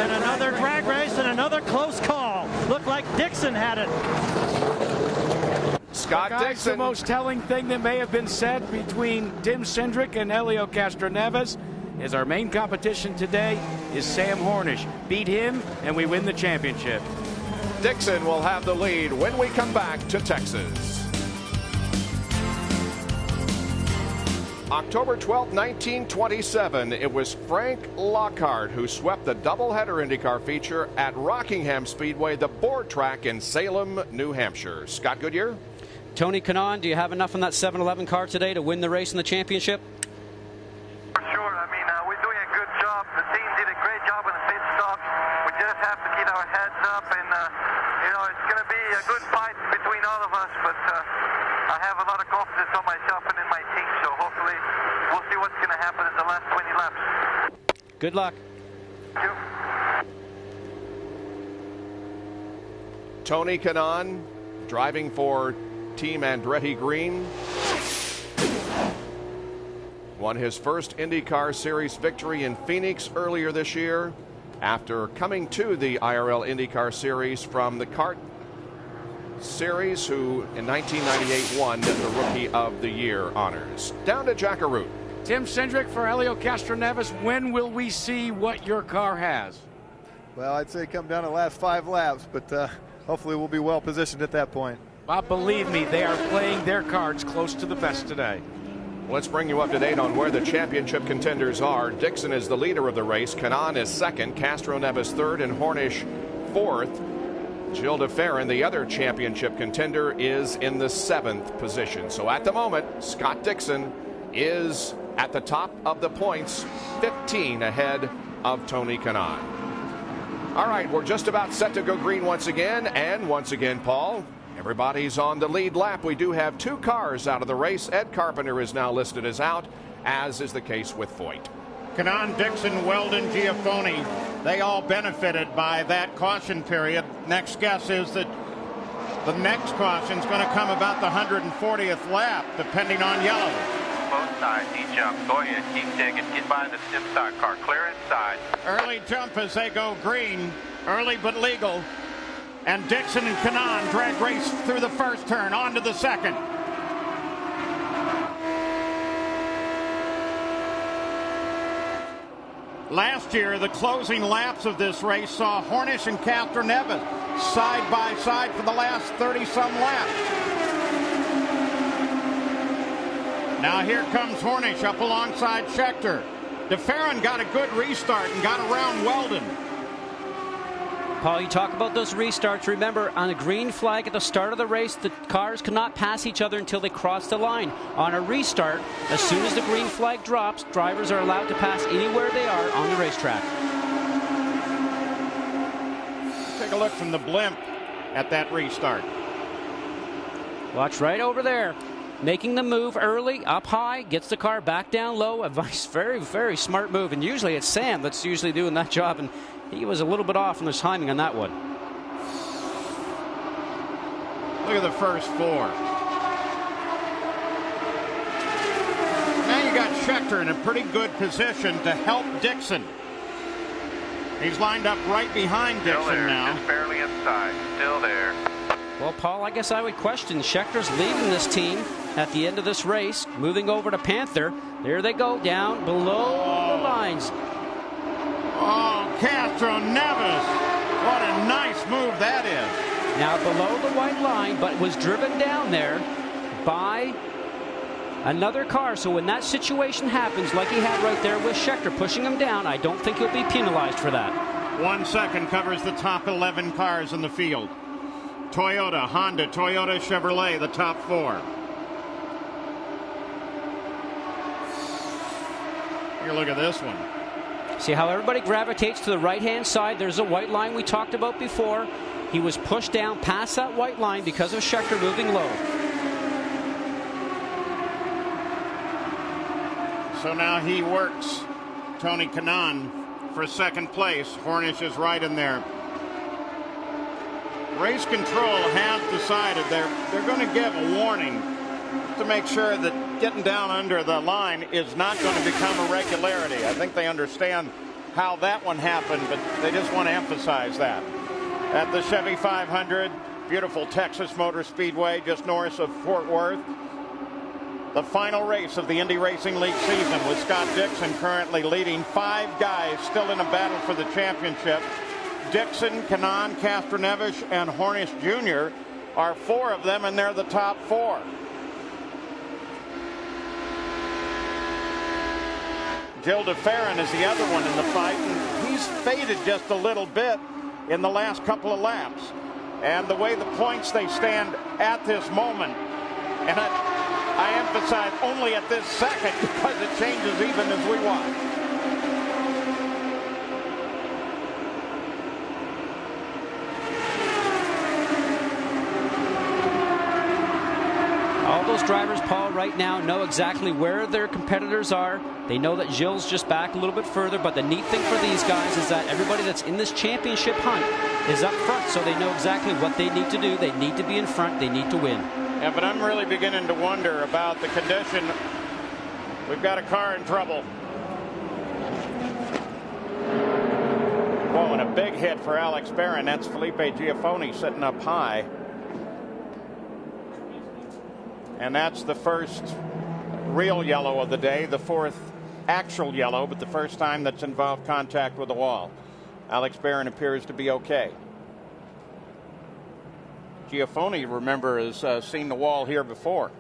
And another drag race and another close call. Looked like Dixon had it. Scott Dixon. The most telling thing that may have been said between Tim Cindric and Helio Castroneves is our main competition today is Sam Hornish. Beat him and we win the championship. Dixon will have the lead when we come back to Texas. October 12, 1927, it was Frank Lockhart who swept the doubleheader IndyCar feature at Rockingham Speedway, the board track in Salem, New Hampshire. Scott Goodyear? Tony Kanaan, do you have enough in that 7-Eleven car today to win the race in the championship? For sure. I mean, we're doing a good job. The team did a great job in the pit stops. We just have to keep our heads up, and it's going to be a good fight between all of us, but I have a lot of confidence on myself and in my team, so hopefully we'll see what's going to happen in the last 20 laps. Good luck. Thank you. Tony Kanaan driving for Team Andretti Green. Won his first IndyCar Series victory in Phoenix earlier this year, after coming to the IRL IndyCar Series from the kart series, who in 1998 won the Rookie of the Year honors. Down to Jackaroo. Tim Cindric for Helio Castroneves. When will we see what your car has? Well, I'd say come down to the last 5 laps, but hopefully we'll be well positioned at that point. Bob, believe me, they are playing their cards close to the vest today. Let's bring you up to date on where the championship contenders are. Dixon is the leader of the race. KANAAN is second. Castroneves third, and Hornish fourth. GIL DE FERRAN, the other championship contender, is in the 7th position. So at the moment, Scott Dixon is at the top of the points, 15 ahead of Tony Kanaan. All right, we're just about set to go green once again. And once again, Paul, everybody's on the lead lap. We do have 2 cars out of the race. Ed Carpenter is now listed as out, as is the case with Foyt. KANAAN, Dixon, Weldon, Giafoni, they all benefited by that caution period. Next guess is that the next caution is going to come about the 140th lap, depending on yellow. Both sides, he jumps. Go ahead, keep digging. Get by the tip stock car. Clear inside. Early jump as they go green. Early but legal. And Dixon and KANAAN drag race through the first turn, on to the second. Last year, the closing laps of this race saw Hornish and Castroneves side by side for the last 30-some laps. Now here comes Hornish up alongside Scheckter. De Ferran got a good restart and got around Weldon. Paul, you talk about those restarts. Remember, on a green flag at the start of the race, the cars cannot pass each other until they cross the line. On a restart, as soon as the green flag drops, drivers are allowed to pass anywhere they are on the racetrack. Take a look from the blimp at that restart. Watch right over there. Making the move early, up high, gets the car back down low. A very, very smart move. And usually it's Sam that's usually doing that job. And he was a little bit off on the timing on that one. Look at the first 4. Scheckter in a pretty good position to help Dixon. He's lined up right behind Dixon now. Just barely inside. Still there. Well, Paul, I guess I would question. Scheckter's leaving this team at the end of this race, moving over to Panther. There they go, down below the lines. Oh, Castroneves. What a nice move that is. Now below the white line, but was driven down there by another car. So when that situation happens, like he had right there with Scheckter pushing him down, I don't think he'll be penalized for that. 1 second covers the top 11 cars in the field. Toyota, Honda, Toyota, Chevrolet, the top 4. Here, look at this one. See how everybody gravitates to the right-hand side. There's a white line we talked about before. He was pushed down past that white line because of Scheckter moving low. So now he works Tony Kanaan for second place. Hornish is right in there. Race control has decided they're going to give a warning to make sure that getting down under the line is not going to become a regularity. I think they understand how that one happened, but they just want to emphasize that. At the Chevy 500, beautiful Texas Motor Speedway just north of Fort Worth. The final race of the Indy Racing League season with Scott Dixon currently leading. 5 guys still in a battle for the championship. Dixon, KANAAN, Castroneves, and Hornish Jr. are 4 of them, and they're the top 4. GIL DE FERRAN is the other one in the fight, and he's faded just a little bit in the last couple of laps. And the way the points they stand at this moment, and I emphasize only at this second because it changes even as we watch. All those drivers, Paul, right now know exactly where their competitors are. They know that Gilles just back a little bit further, but the neat thing for these guys is that everybody that's in this championship hunt is up front, so they know exactly what they need to do. They need to be in front. They need to win. Yeah, but I'm really beginning to wonder about the condition. We've got a car in trouble. Whoa, and a big hit for Alex Barron. That's Felipe Giafoni sitting up high. And that's the first real yellow of the day, the 4th actual yellow, but the first time that's involved contact with the wall. Alex Barron appears to be okay. Giafoni, remember, has seen the wall here before.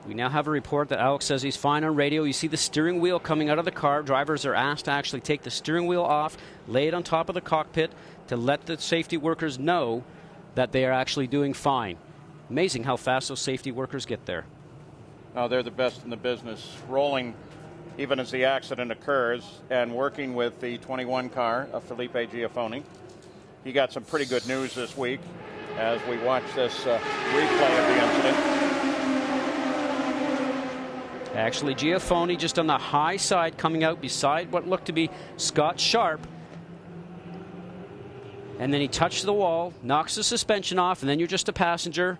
We now have a report that Alex says he's fine on radio. You see the steering wheel coming out of the car. Drivers are asked to actually take the steering wheel off, lay it on top of the cockpit to let the safety workers know that they are actually doing fine. Amazing how fast those safety workers get there. Oh, they're the best in the business, rolling even as the accident occurs and working with the 21 car of Felipe Giafoni. He got some pretty good news this week as we watch this replay of the incident. Actually, Giafoni just on the high side coming out beside what looked to be Scott Sharp. And then he touched the wall, knocks the suspension off, and then you're just a passenger.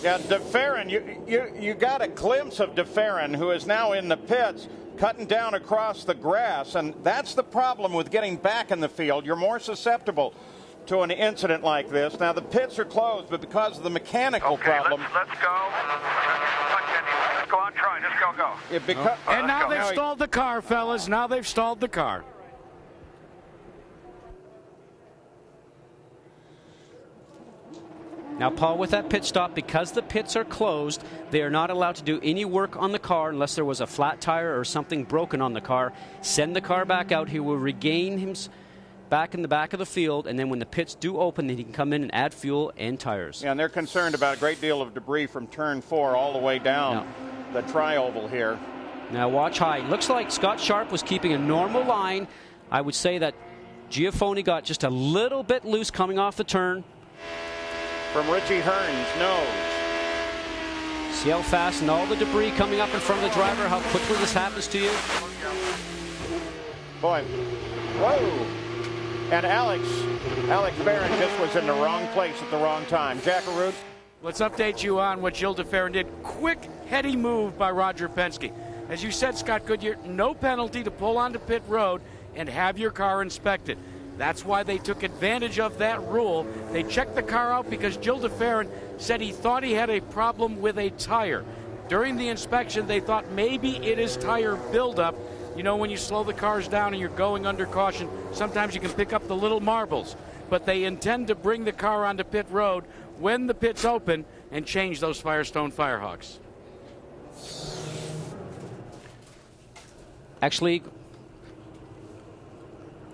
Yeah, De Ferran, you got a glimpse of De Ferran, who is now in the pits, cutting down across the grass, and that's the problem with getting back in the field. You're more susceptible to an incident like this. Now, the pits are closed, but because of the mechanical problem... Let's go. Let's go on, try. Just go. And now they've stalled the car, fellas. Now they've stalled the car. Now, Paul, with that pit stop, because the pits are closed, they are not allowed to do any work on the car unless there was a flat tire or something broken on the car. Send the car back out. He will regain him back in the back of the field, and then when the pits do open, then he can come in and add fuel and tires. Yeah, and they're concerned about a great deal of debris from turn 4 all the way down the tri-oval here. Now, watch high. Looks like Scott Sharp was keeping a normal line. I would say that Giafoni got just a little bit loose coming off the turn. From Richie Hearn's nose. See how fast and all the debris coming up in front of the driver, how quickly this happens to you. Boy, whoa. And Alex Barron just was in the wrong place at the wrong time. Jackaroo? Let's update you on what GIL DE FERRAN did. Quick, heady move by Roger Penske. As you said, Scott Goodyear, no penalty to pull onto pit road and have your car inspected. That's why they took advantage of that rule. They checked the car out because GIL DE FERRAN said he thought he had a problem with a tire. During the inspection, they thought maybe it is tire buildup. You know, when you slow the cars down and you're going under caution, sometimes you can pick up the little marbles. But they intend to bring the car onto pit road when the pit's open and change those Firestone Firehawks. Actually,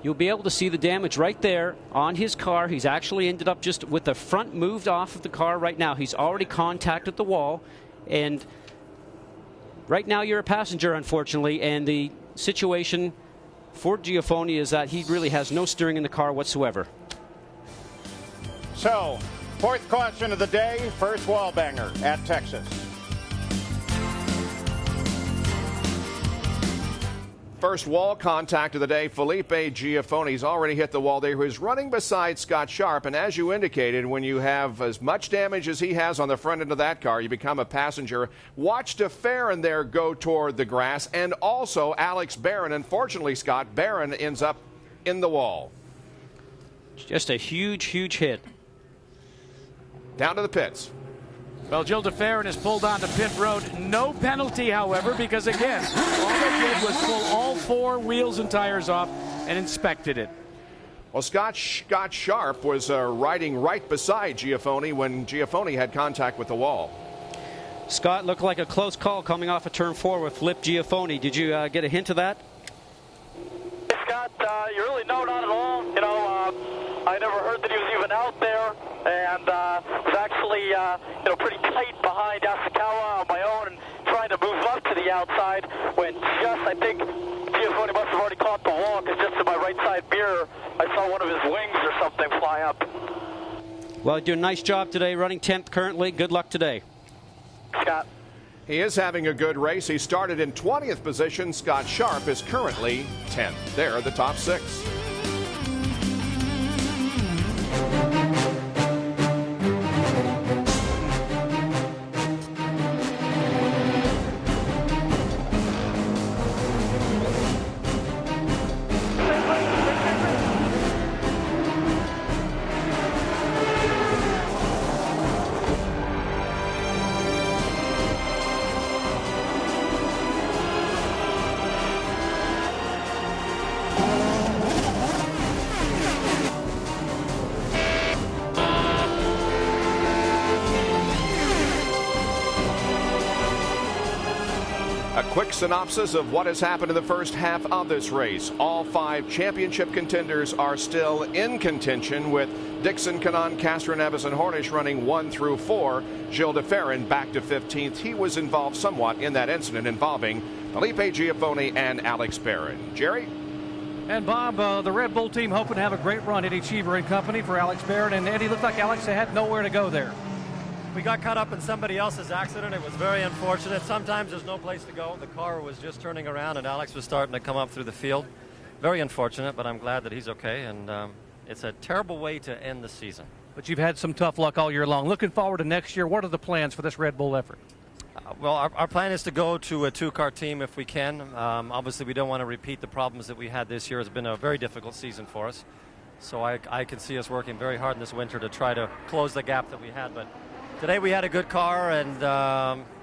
you'll be able to see the damage right there on his car. He's actually ended up just with the front moved off of the car right now. He's already contacted the wall. And right now you're a passenger, unfortunately. And the situation for Giafoni is that he really has no steering in the car whatsoever. So, fourth caution of the day, first wall banger at Texas. First wall contact of the day, Felipe Giafoni's already hit the wall there. He was running beside Scott Sharp, and as you indicated, when you have as much damage as he has on the front end of that car, you become a passenger. Watch De Ferran there go toward the grass, and also Alex Barron. Unfortunately, Scott, Barron ends up in the wall. Just a huge, huge hit. Down to the pits. Well, GIL DE FERRAN is pulled onto pit road. No penalty, however, because, again, all they did was pull all four wheels and tires off and inspected it. Well, Scott Sharp was riding right beside Giafoni when Giafoni had contact with the wall. Scott, looked like a close call coming off of turn 4 with Flip Giafoni. Did you get a hint of that? Scott, you really know not at all. You know, I never heard that he was even out there, and was actually, pretty tight behind Asakawa on my own and trying to move up to the outside when I think Giafoni must have already caught the wall, because just in my right side mirror, I saw one of his wings or something fly up. Well, you're doing a nice job today, running 10th currently. Good luck today. Scott. He is having a good race. He started in 20th position. Scott Sharp is currently 10th. There are the top 6. Quick synopsis of what has happened in the first half of this race. All 5 championship contenders are still in contention, with DIXON, KANAAN, Castroneves, and Hornish running 1 through 4. GIL DE FERRAN back to 15th. He was involved somewhat in that incident involving Felipe Giafoni and Alex Barron. Jerry? And Bob, the Red Bull team hoping to have a great run. Eddie Cheever and company for Alex Barron. And Eddie, looked like Alex had nowhere to go there. We got caught up in somebody else's accident. It was very unfortunate. Sometimes there's no place to go. The car was just turning around, and Alex was starting to come up through the field. Very unfortunate, but I'm glad that he's okay. And it's a terrible way to end the season. But you've had some tough luck all year long. Looking forward to next year, what are the plans for this Red Bull effort? Well, our plan is to go to a 2-car team if we can. Obviously, we don't want to repeat the problems that we had this year. It's been a very difficult season for us. So I can see us working very hard in this winter to try to close the gap that we had. But today we had a good car, and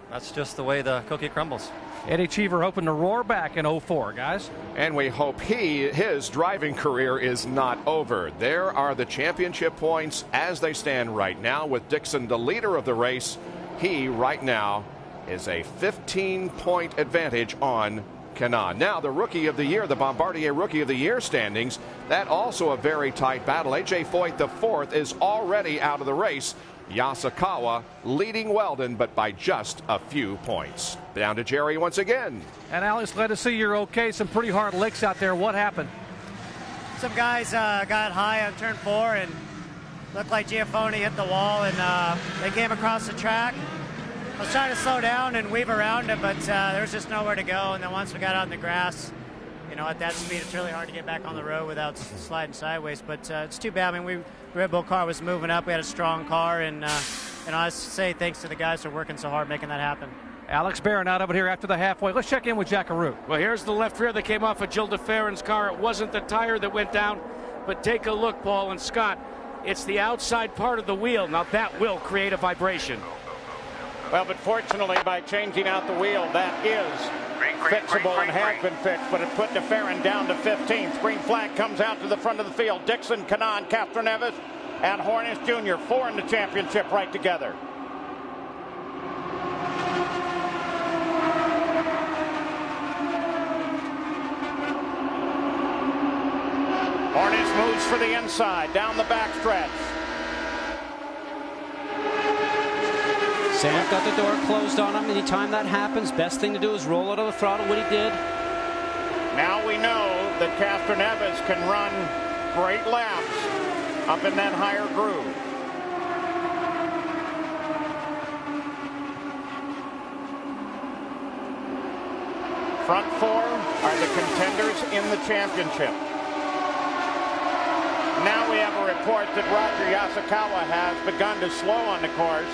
that's just the way the cookie crumbles. Eddie Cheever hoping to roar back in 04, guys. And we hope his driving career is not over. There are the championship points as they stand right now, with DIXON the leader of the race. He right now is a 15-point advantage on KANAAN. Now the Rookie of the Year, the Bombardier Rookie of the Year standings, that also a very tight battle. A.J. Foyt the 4th is already out of the race. Yasukawa leading Weldon, but by just a few points. Down to Jerry once again. And Alex, glad to see you're okay. Some pretty hard licks out there. What happened? Some guys got high on turn 4 and looked like Giafoni hit the wall, and they came across the track. I was trying to slow down and weave around it, but there was just nowhere to go. And then once we got out in the grass, you know, at that speed, it's really hard to get back on the road without sliding sideways. But it's too bad. I mean, the Red Bull car was moving up. We had a strong car, and and I say thanks to the guys for working so hard making that happen. Alex Barron out over here after the halfway. Let's check in with Jack Arute. Well, here's the left rear that came off of GIL DE FERRAN's car. It wasn't the tire that went down, but take a look, Paul and Scott. It's the outside part of the wheel. Now that will create a vibration. Well, but fortunately, by changing out the wheel, that is fixable and has been fixed, but it put De Ferran down to 15th. Green flag comes out to the front of the field. DIXON, KANAAN, Castroneves, and Hornish Jr., 4 in the championship right together. Hornish moves for the inside, down the backstretch. Sam got the door closed on him. Anytime that happens, best thing to do is roll out of the throttle, what he did. Now we know that Castroneves can run great laps up in that higher groove. Front 4 are the contenders in the championship. Now we have a report that Roger Yasukawa has begun to slow on the course.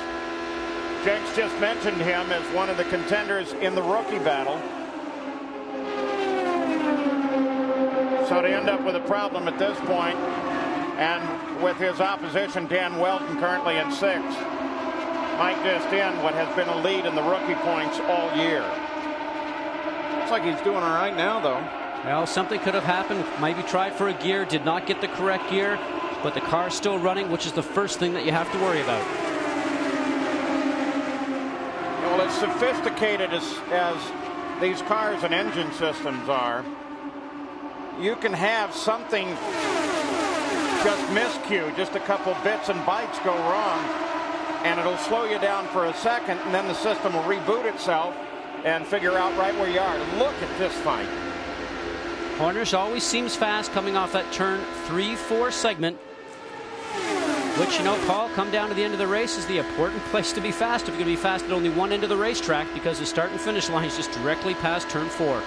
Jenks just mentioned him as one of the contenders in the rookie battle. So to end up with a problem at this point, and with his opposition, Dan Welton, currently in 6th, might just end what has been a lead in the rookie points all year. Looks like he's doing all right now, though. Well, something could have happened. Maybe tried for a gear, did not get the correct gear, but the car's still running, which is the first thing that you have to worry about. Well, as sophisticated as these cars and engine systems are, you can have something just miscue, just a couple bits and bytes go wrong, and it'll slow you down for a second, and then the system will reboot itself and figure out right where you are. Look at this fight. Hornish always seems fast coming off that turn 3-4 segment, which, you know, Paul, come down to the end of the race is the important place to be fast. If you're going to be fast at only one end of the racetrack, because the start and finish line is just directly past turn 4.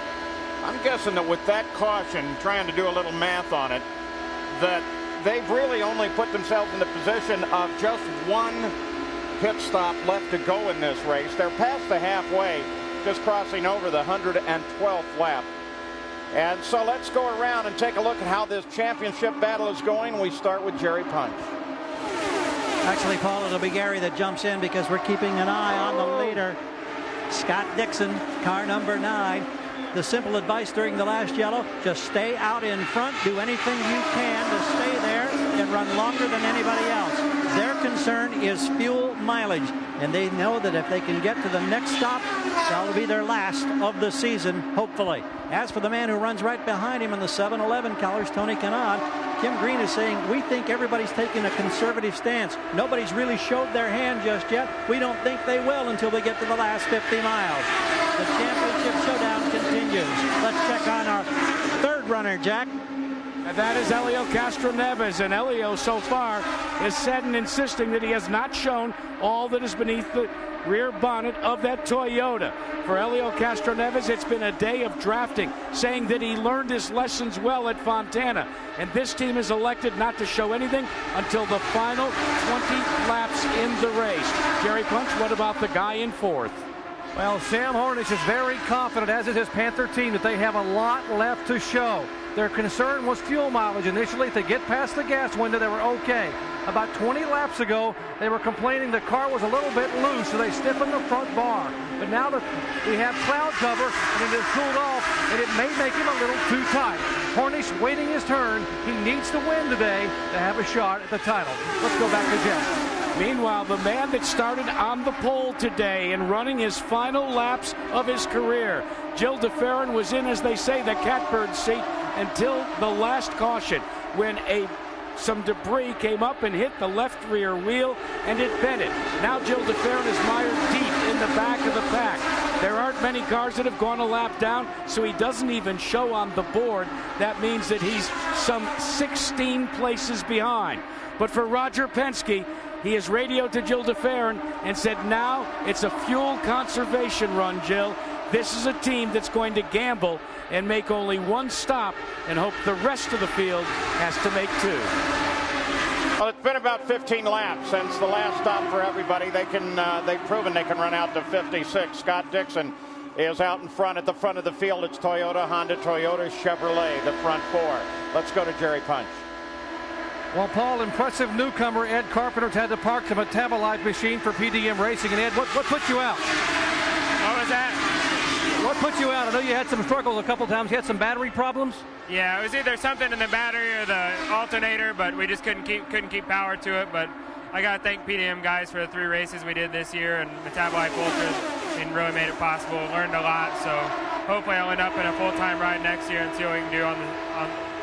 I'm guessing that with that caution, trying to do a little math on it, that they've really only put themselves in the position of just one pit stop left to go in this race. They're past the halfway, just crossing over the 112th lap. And so let's go around and take a look at how this championship battle is going. We start with Jerry Punch. Actually, Paul, it'll be Gary that jumps in because we're keeping an eye on the leader, Scott Dixon, car number 9. The simple advice during the last yellow, just stay out in front, do anything you can to stay there and run longer than anybody else. Their concern is fuel mileage, and they know that if they can get to the next stop, that'll be their last of the season, hopefully. As for the man who runs right behind him in the 711 colors, Tony Kanaan, Kim Green is saying, we think everybody's taking a conservative stance. Nobody's really showed their hand just yet. We don't think they will until we get to the last 50 miles. The championship showdown continues. Let's check on our third runner, Jack. And that is Helio Castroneves, and Helio so far has said and insisting that he has not shown all that is beneath the rear bonnet of that Toyota. For Helio Castroneves, it's been a day of drafting, saying that he learned his lessons well at Fontana, and this team is elected not to show anything until the final 20 laps in the race. Jerry Punch, what about the guy in 4th? Well, Sam Hornish is very confident, as is his Panther team, that they have a lot left to show. Their concern was fuel mileage initially. To get past the gas window, they were okay. About 20 laps ago, they were complaining the car was a little bit loose, so they stiffened the front bar. But now that we have cloud cover and it has cooled off, and it may make him a little too tight. Hornish waiting his turn. He needs to win today to have a shot at the title. Let's go back to Jeff. Meanwhile, the man that started on the pole today and running his final laps of his career, GIL DE FERRAN, was in, as they say, the catbird seat until the last caution, when some debris came up and hit the left rear wheel, and it bent it. Now GIL DE FERRAN is mired deep in the back of the pack. There aren't many cars that have gone a lap down, so he doesn't even show on the board. That means that he's some 16 places behind. But for Roger Penske, he has radioed to GIL DE FERRAN and said, now it's a fuel conservation run, Jill. This is a team that's going to gamble and make only one stop and hope the rest of the field has to make 2. Well, it's been about 15 laps since the last stop for everybody. They've proven they can run out to 56. Scott Dixon is out in front. At the front of the field, it's Toyota, Honda, Toyota, Chevrolet, the front four. Let's go to Jerry Punch. Well, Paul, impressive newcomer Ed Carpenter's had to park the metabolite machine for PDM Racing. And Ed, what put you out? What was that? What put you out? I know you had some struggles a couple times. You had some battery problems? Yeah, it was either something in the battery or the alternator, but we just couldn't keep power to it. But I got to thank PDM guys for the 3 races we did this year, and Metabolite Ultra and really made it possible. Learned a lot, so hopefully I'll end up in a full-time ride next year and see what we can do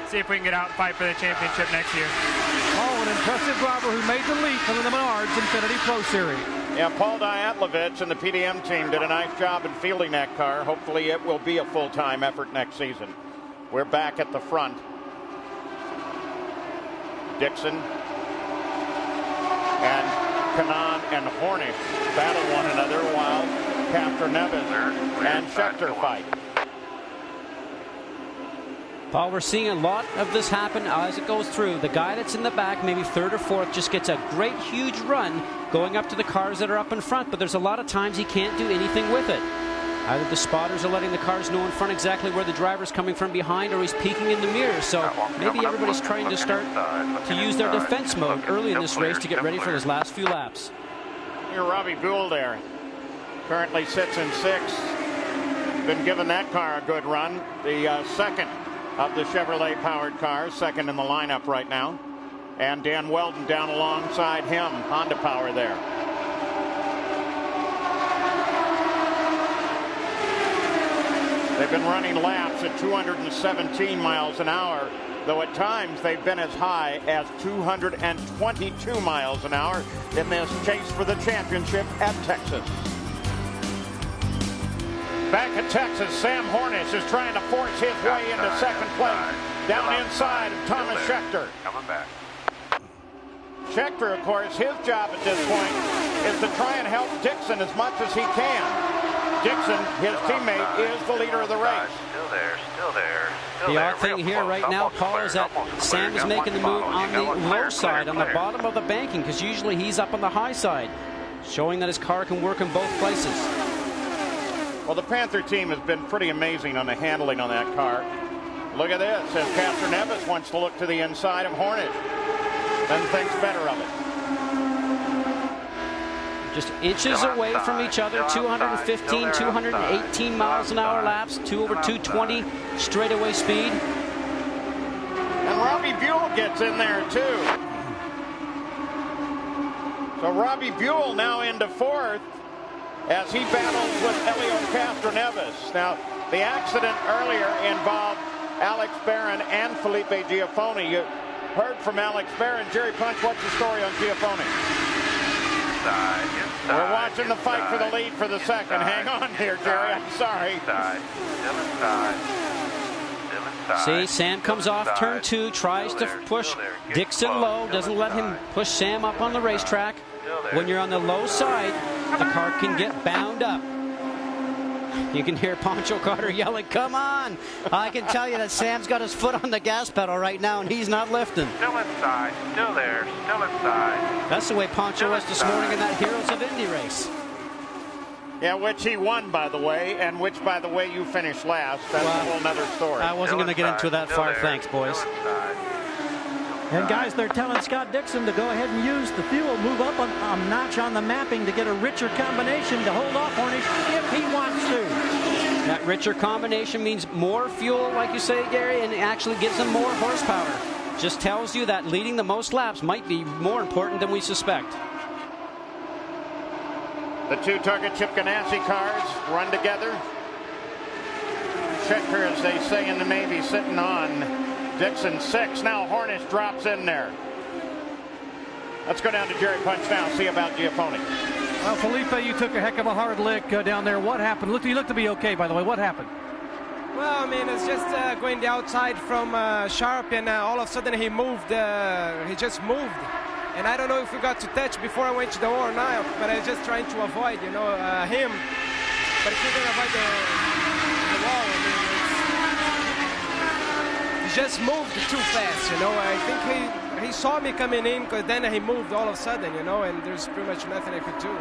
see if we can get out and fight for the championship next year. Oh, an impressive driver who made the leap from the Menards Infiniti Pro Series. Yeah, Paul Diatlovich and the PDM team did a nice job in fielding that car. Hopefully it will be a full-time effort next season. We're back at the front. Dixon and KANAAN and Hornish battle one another while Castroneves and Scheckter fight. Paul, we're seeing a lot of this happen as it goes through. The guy that's in the back, maybe 3rd or 4th, just gets a great huge run going up to the cars that are up in front, but there's a lot of times he can't do anything with it. Either the spotters are letting the cars know in front exactly where the driver's coming from behind, or he's peeking in the mirror. So maybe everybody's trying to start to use their defense mode early in this race to get ready for those last few laps. Here, Robbie Buell there. Currently sits in 6th. Been giving that car a good run. The second of the Chevrolet-powered cars, second in the lineup right now. And Dan Weldon down alongside him, Honda power there. They've been running laps at 217 miles an hour, though at times they've been as high as 222 miles an hour in this chase for the championship at Texas. Back at Texas, Sam Hornish is trying to force his way into second place. Down inside of Thomas Scheckter. Coming back. Scheckter, of course, his job at this point is to try and help Dixon as much as he can. Dixon, his teammate, is the leader of the race. Still there, still there. The odd thing here right now, Paul, is that Sam is making the move on the low side, on the bottom of the banking, because usually he's up on the high side, showing that his car can work in both places. Well, the Panther team has been pretty amazing on the handling on that car. Look at this, as Castroneves wants to look to the inside of Hornish, then thinks better of it. Just inches away from each other, 215, 218 miles an hour laps, over 220 straightaway speed. And Robbie Buell gets in there too. So Robbie Buell now into 4th as he battles with Helio Castroneves. Now, the accident earlier involved Alex Barron and Felipe Giafone. You heard from Alex Barron. Jerry Punch, what's the story on Giafone? We're watching the fight for the lead for the second. Hang on here, Jerry. I'm sorry. See, Sam comes off turn 2, tries to push Dixon low, doesn't let him push Sam up on the racetrack. When you're on the low side, the car can get bound up. You can hear Pancho Carter yelling, "Come on!" I can tell you that Sam's got his foot on the gas pedal right now, and he's not lifting. Still inside, still there, still inside. That's the way Pancho was this morning in that Heroes of Indy race. Yeah, which he won, by the way, and which, by the way, you finished last. That's a whole nother story. I wasn't going to get into that far. Thanks, boys. And guys, they're telling Scott Dixon to go ahead and use the fuel, move up a notch on the mapping to get a richer combination to hold off Hornish if he wants to. That richer combination means more fuel, like you say, Gary, and it actually gives him more horsepower. Just tells you that leading the most laps might be more important than we suspect. The two Target Chip Ganassi cars run together. Scheckter, as they say in the Navy, sitting on Dixon 6. Now Hornish drops in there. Let's go down to Jerry Punch now, see about Giafone. Well, Felipe, you took a heck of a hard lick down there. What happened? You look to be okay, by the way. What happened? Well, I mean, it's just going the outside from Sharp, and all of a sudden he moved. He just moved. And I don't know if we got to touch before I went to the wall or not, but I was just trying to avoid, him. But if you're going to avoid the wall, I mean, he just moved too fast, I think He saw me coming in, because then he moved all of a sudden, you know, and there's pretty much nothing I could do.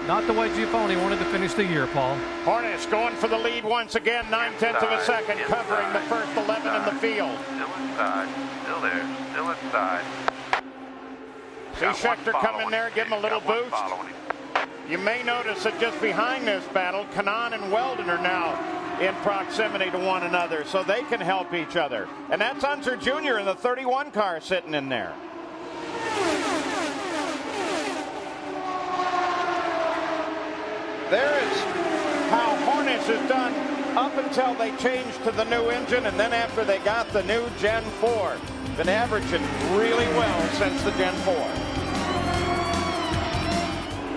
Not the way Giuffoni wanted to finish the year, Paul. Hornish going for the lead once again, 9/10 of a second, covering the first 11 in the field. Still inside. Still there. Still inside. See Scheckter come in there, give him a little boost. You may notice that just behind this battle, KANAAN and Weldon are now in proximity to one another, so they can help each other. And that's Unser Jr. in the 31 car sitting in there. There is how Hornish has done up until they changed to the new engine, and then after they got the new Gen 4. Been averaging really well since the Gen 4.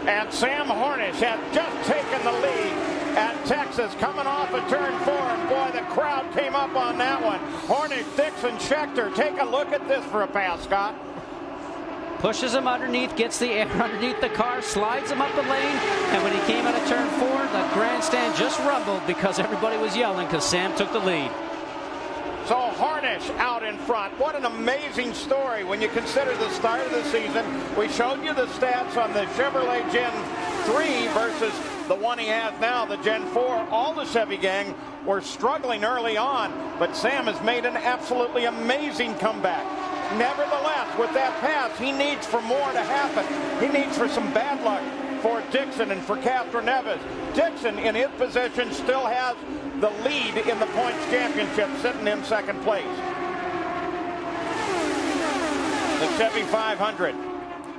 And Sam Hornish had just taken the lead at Texas, coming off of turn 4. And boy, the crowd came up on that one. Hornish, DIXON, Scheckter. Take a look at this for a pass, Scott. Pushes him underneath, gets the air underneath the car, slides him up the lane, and when he came out of turn 4, the grandstand just rumbled because everybody was yelling because Sam took the lead. So Hornish out in front. What an amazing story when you consider the start of the season. We showed you the stats on the Chevrolet Gen 3 versus the one he has now, the Gen 4. All the Chevy gang were struggling early on, but Sam has made an absolutely amazing comeback. Nevertheless, with that pass, he needs for more to happen. He needs for some bad luck for DIXON and for Castroneves. DIXON, in his position, still has the lead in the points championship, sitting in second place. The Chevy 500.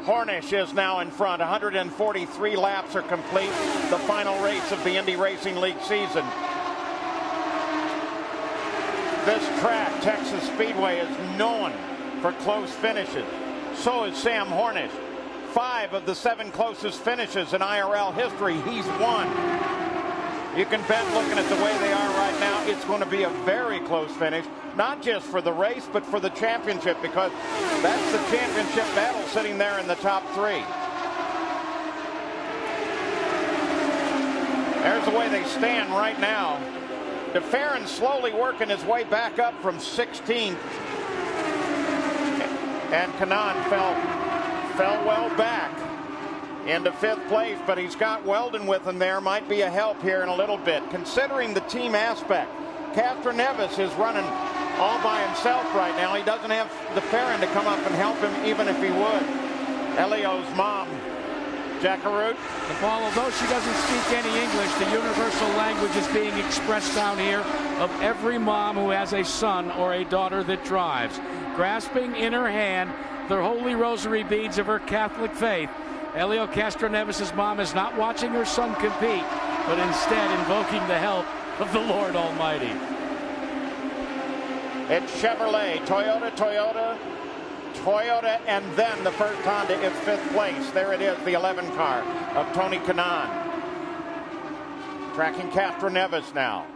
Hornish is now in front. 143 laps are complete. The final race of the Indy Racing League season. This track, Texas Speedway, is known for close finishes. So is Sam Hornish. 5 of the 7 closest finishes in IRL history, he's won. You can bet, looking at the way they are right now, it's going to be a very close finish, not just for the race, but for the championship, because that's the championship battle sitting there in the top 3. There's the way they stand right now. De Ferran slowly working his way back up from 16th. And KANAAN fell well back into 5th place, but he's got Weldon with him there. Might be a help here in a little bit. Considering the team aspect, Castroneves is running all by himself right now. He doesn't have De Ferran to come up and help him, even if he would. Helio's mom, Jackaroot. And Paul, although she doesn't speak any English, the universal language is being expressed down here of every mom who has a son or a daughter that drives. Grasping in her hand the holy rosary beads of her Catholic faith, Helio Castroneves' mom is not watching her son compete, but instead invoking the help of the Lord Almighty. It's Chevrolet, Toyota, and then the first Honda is 5th place. There it is, the 11 car of Tony KANAAN. Tracking Castroneves now.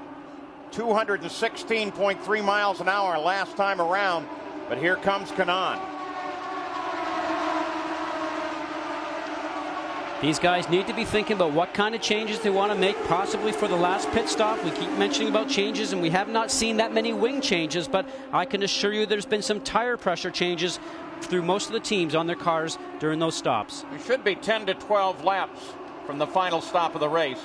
216.3 miles an hour last time around, but here comes KANAAN. These guys need to be thinking about what kind of changes they want to make, possibly for the last pit stop. We keep mentioning about changes, and we have not seen that many wing changes, but I can assure you there's been some tire pressure changes through most of the teams on their cars during those stops. We should be 10 to 12 laps from the final stop of the race.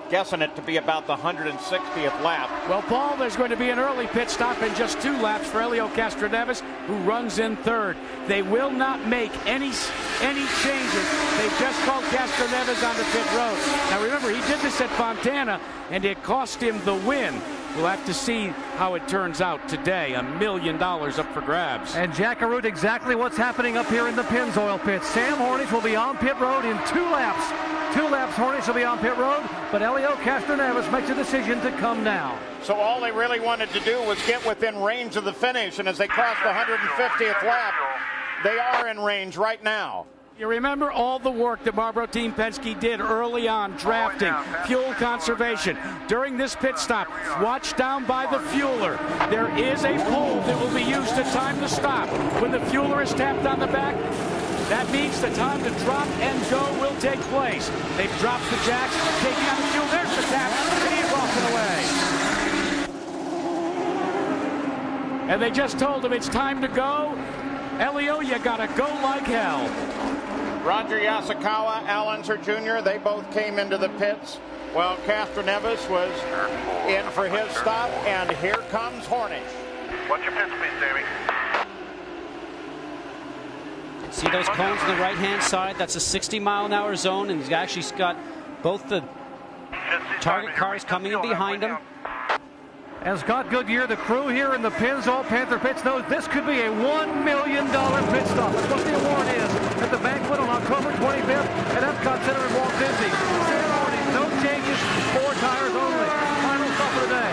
Guessing it to be about the 160th lap. Well, Paul, there's going to be an early pit stop in just 2 laps for Helio Castroneves, who runs in 3rd. They will not make any changes. They just called Castroneves onto pit road. Now remember, he did this at Fontana, and it cost him the win. We'll have to see how it turns out today. $1 million up for grabs. And Jackaroot, exactly what's happening up here in the Pennzoil pit. Sam Hornish will be on pit road in 2 laps. 2 laps, Hornish will be on pit road, but Helio Castroneves makes a decision to come now. So all they really wanted to do was get within range of the finish, and as they cross the 150th lap, they are in range right now. You remember all the work that Marlboro Team Penske did early on, drafting, fuel conservation. During this pit stop, watch down by the fueler. There is a pole that will be used to time the stop. When the fueler is tapped on the back, that means the time to drop and go will take place. They've dropped the jacks, taking on the fuel. There's the tap, and he's walking away. And they just told him it's time to go. Helio, you got to go like hell. Roger Yasukawa, Al Unser Jr., they both came into the pits while Castroneves was in for his stop, and here comes Hornish. What's your pit speed, Sammy? See those cones on the right-hand side? That's a 60-mile-an-hour zone, and he's actually got both the target cars coming in behind him. And Scott Goodyear, the crew here in the Pennzoil Panther pits, knows this could be a $1 million pit stop. That's what the award is at the banquet on October 25th at Epcot Center in Walt Disney. Sam Hornish, no changes, 4 tires only. Final stop of the day.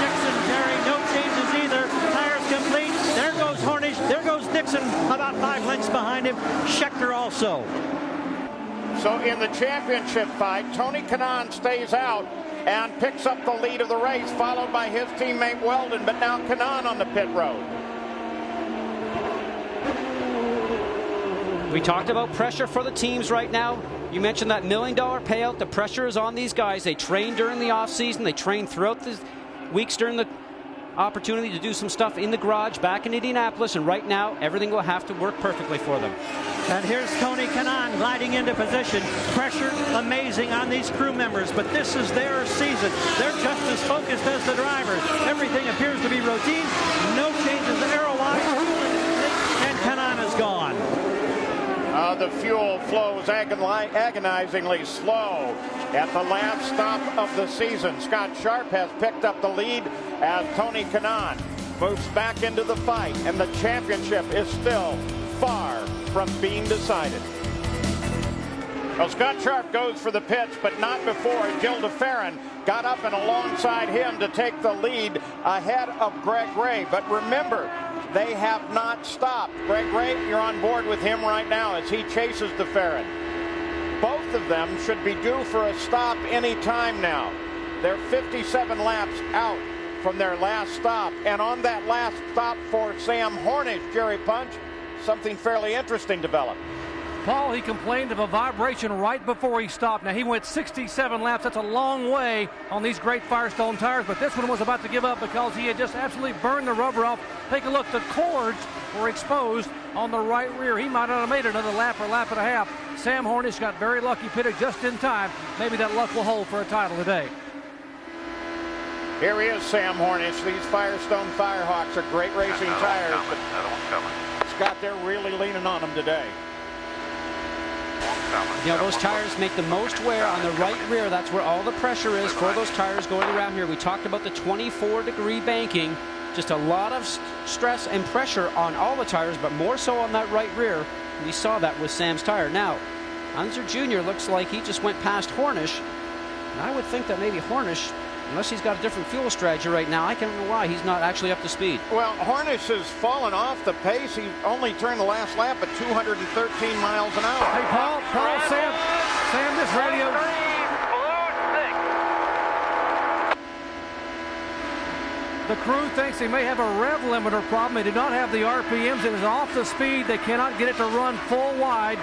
Dixon, Jerry, no changes either. Tires complete. There goes Hornish. There goes Dixon, about 5 lengths behind him. Scheckter also. So in the championship fight, Tony Kanaan stays out and picks up the lead of the race, followed by his teammate Weldon, but now Kanaan on the pit road. We talked about pressure for the teams right now. You mentioned that $1 million payout. The pressure is on these guys. They train during the offseason. They train throughout the weeks during the opportunity to do some stuff in the garage back in Indianapolis, and right now everything will have to work perfectly for them. And here's Tony Kanaan gliding into position. Pressure amazing on these crew members, but this is their season. They're just as focused as the drivers. Everything appears to be routine. No changes aero-wise, and Kanaan is gone. The fuel flows agonizingly slow at the last stop of the season. Scott Sharp has picked up the lead as Tony Kanaan moves back into the fight, and the championship is still far from being decided. Well, Scott Sharp goes for the pits, but not before GIL DE FERRAN got up and alongside him to take the lead ahead of Greg Ray. But remember, they have not stopped. Greg Ray, you're on board with him right now as he chases DE FERRAN. Both of them should be due for a stop any time now. They're 57 laps out from their last stop. And on that last stop for Sam Hornish, Jerry Punch, something fairly interesting developed. Paul, he complained of a vibration right before he stopped. Now, he went 67 laps. That's a long way on these great Firestone tires, but this one was about to give up because he had just absolutely burned the rubber off. Take a look. The cords were exposed on the right rear. He might not have made another lap or lap and a half. Sam Hornish got very lucky, pitted just in time. Maybe that luck will hold for a title today. Here he is, Sam Hornish. These Firestone Firehawks are great racing tires, but Scott, they're really leaning on them today. You know, those tires make the most wear on the right rear. That's where all the pressure is for those tires going around here. We talked about the 24-degree banking. Just a lot of stress and pressure on all the tires, but more so on that right rear. We saw that with Sam's tire. Now, Unser Jr. looks like he just went past Hornish. And I would think that maybe Hornish, unless he's got a different fuel strategy right now, I can't know why he's not actually up to speed. Well, Hornish has fallen off the pace. He only turned the last lap at 213 miles an hour. Hey, Paul, Sam, this radio. The crew thinks they may have a rev limiter problem. They do not have the RPMs. It is off the speed. They cannot get it to run full wide.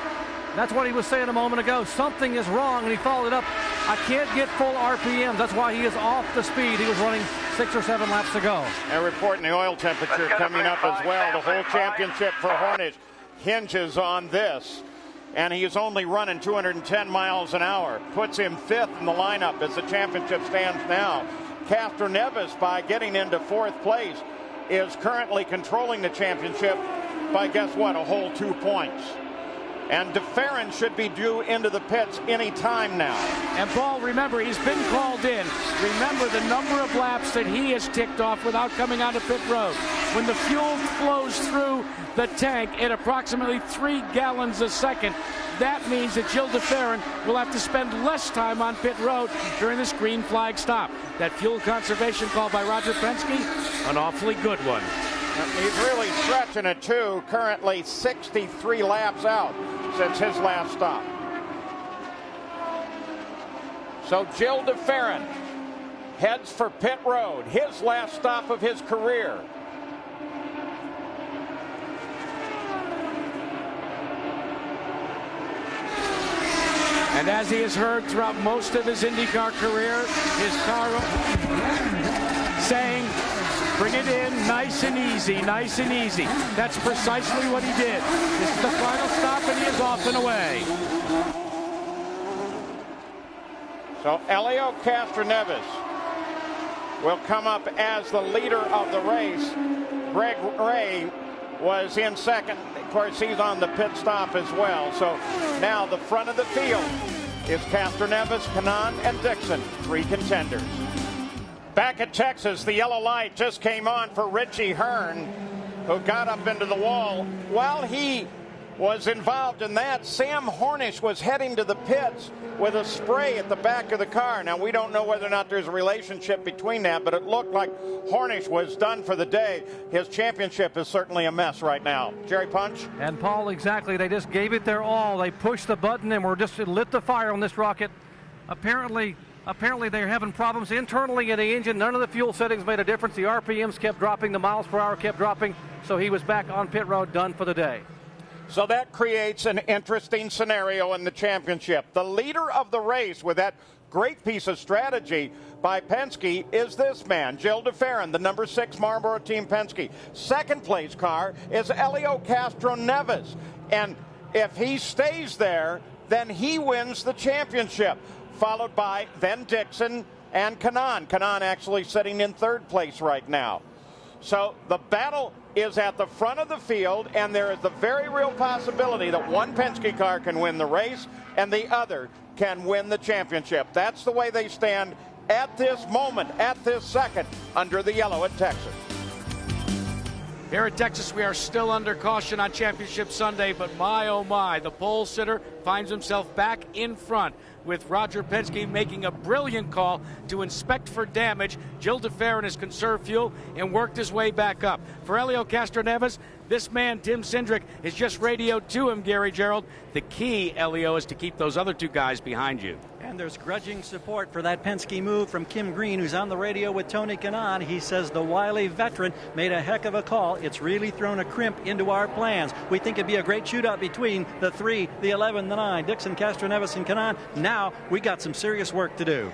That's what he was saying a moment ago. Something is wrong, and he followed it up. I can't get full RPMs. That's why he is off the speed he was running 6 or 7 laps ago. And reporting the oil temperature coming up as well. The whole championship for Hornish hinges on this. And he is only running 210 miles an hour. Puts him 5th in the lineup as the championship stands now. Castroneves, by getting into 4th place, is currently controlling the championship by, guess what, a whole 2 points. And De Ferran should be due into the pits any time now. And Paul, remember, he's been called in. Remember the number of laps that he has ticked off without coming onto pit road. When the fuel flows through the tank at approximately 3 gallons a second, that means that GIL DE FERRAN will have to spend less time on pit road during this green flag stop. That fuel conservation call by Roger Penske, an awfully good one. He's really stretching it, too. Currently 63 laps out since his last stop. So GIL DE FERRAN heads for pit road, his last stop of his career. And as he has heard throughout most of his IndyCar career, his car saying, Bring it in, nice and easy, nice and easy. That's precisely what he did. This is the final stop, and he is off and away. So Helio Castroneves will come up as the leader of the race. Greg Ray was in second. Of course, he's on the pit stop as well. So now the front of the field is Castroneves, KANAAN, and DIXON, 3 contenders. Back at Texas, the yellow light just came on for Richie Hearn, who got up into the wall. While he was involved in that, Sam Hornish was heading to the pits with a spray at the back of the car. Now, we don't know whether or not there's a relationship between that, but it looked like Hornish was done for the day. His championship is certainly a mess right now. Jerry Punch? And Paul, exactly. They just gave it their all. They pushed the button and were just lit the fire on this rocket. Apparently they're having problems internally in the engine. None of the fuel settings made a difference. The RPMs kept dropping. The miles per hour kept dropping. So he was back on pit road, done for the day. So that creates an interesting scenario in the championship. The leader of the race with that great piece of strategy by Penske is this man, GIL DE FERRAN, the number 6 Marlboro Team Penske. Second place car is Helio Castroneves. And if he stays there, then he wins the championship, followed by then DIXON and KANAAN. KANAAN actually sitting in 3rd place right now. So the battle is at the front of the field, and there is the very real possibility that one Penske car can win the race and the other can win the championship. That's the way they stand at this moment, at this second, under the yellow at Texas. Here at Texas, we are still under caution on Championship Sunday, but my, oh my, the pole sitter finds himself back in front with Roger Penske making a brilliant call to inspect for damage. GIL DE FERRAN has conserved fuel and worked his way back up. For Helio Castroneves, this man, Tim Cindric, has just radioed to him, Gary Gerald. The key, Helio, is to keep those other 2 guys behind you. And there's grudging support for that Penske move from Kim Green, who's on the radio with Tony Kanaan. He says the wily veteran made a heck of a call. It's really thrown a crimp into our plans. We think it'd be a great shootout between the 3, the 11, the 9, DIXON, Castroneves, and KANAAN. Now we got some serious work to do.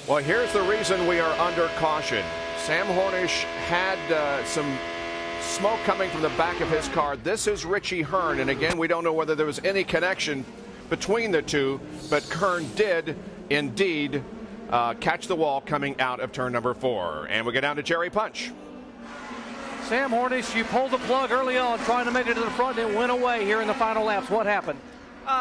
Well, here's the reason we are under caution. Sam Hornish had some smoke coming from the back of his car. This is Richie Hearn, and again, we don't know whether there was any connection between the two, but Hearn did indeed catch the wall coming out of turn number 4. And we go down to Jerry Punch. Sam Hornish, you pulled the plug early on, trying to make it to the front, and it went away here in the final laps. What happened?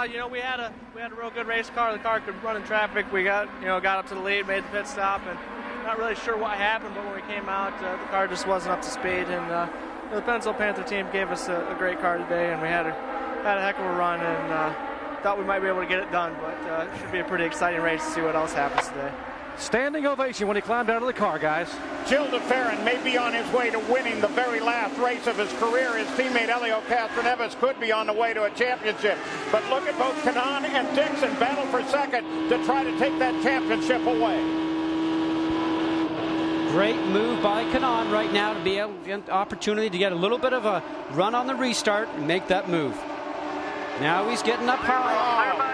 You know, we had a real good race car. The car could run in traffic. We got up to the lead, made the pit stop, and not really sure what happened. But when we came out, the car just wasn't up to speed. And the Pencil Panther team gave us a great car today, and we had a heck of a run, and thought we might be able to get it done. But it should be a pretty exciting race to see what else happens today. Standing ovation when he climbed out of the car, guys. GIL DE FERRAN may be on his way to winning the very last race of his career. His teammate Helio Castroneves could be on the way to a championship. But look at both KANAAN and DIXON battle for second to try to take that championship away. Great move by KANAAN right now to be able to get an opportunity to get a little bit of a run on the restart and make that move. Now he's getting up high.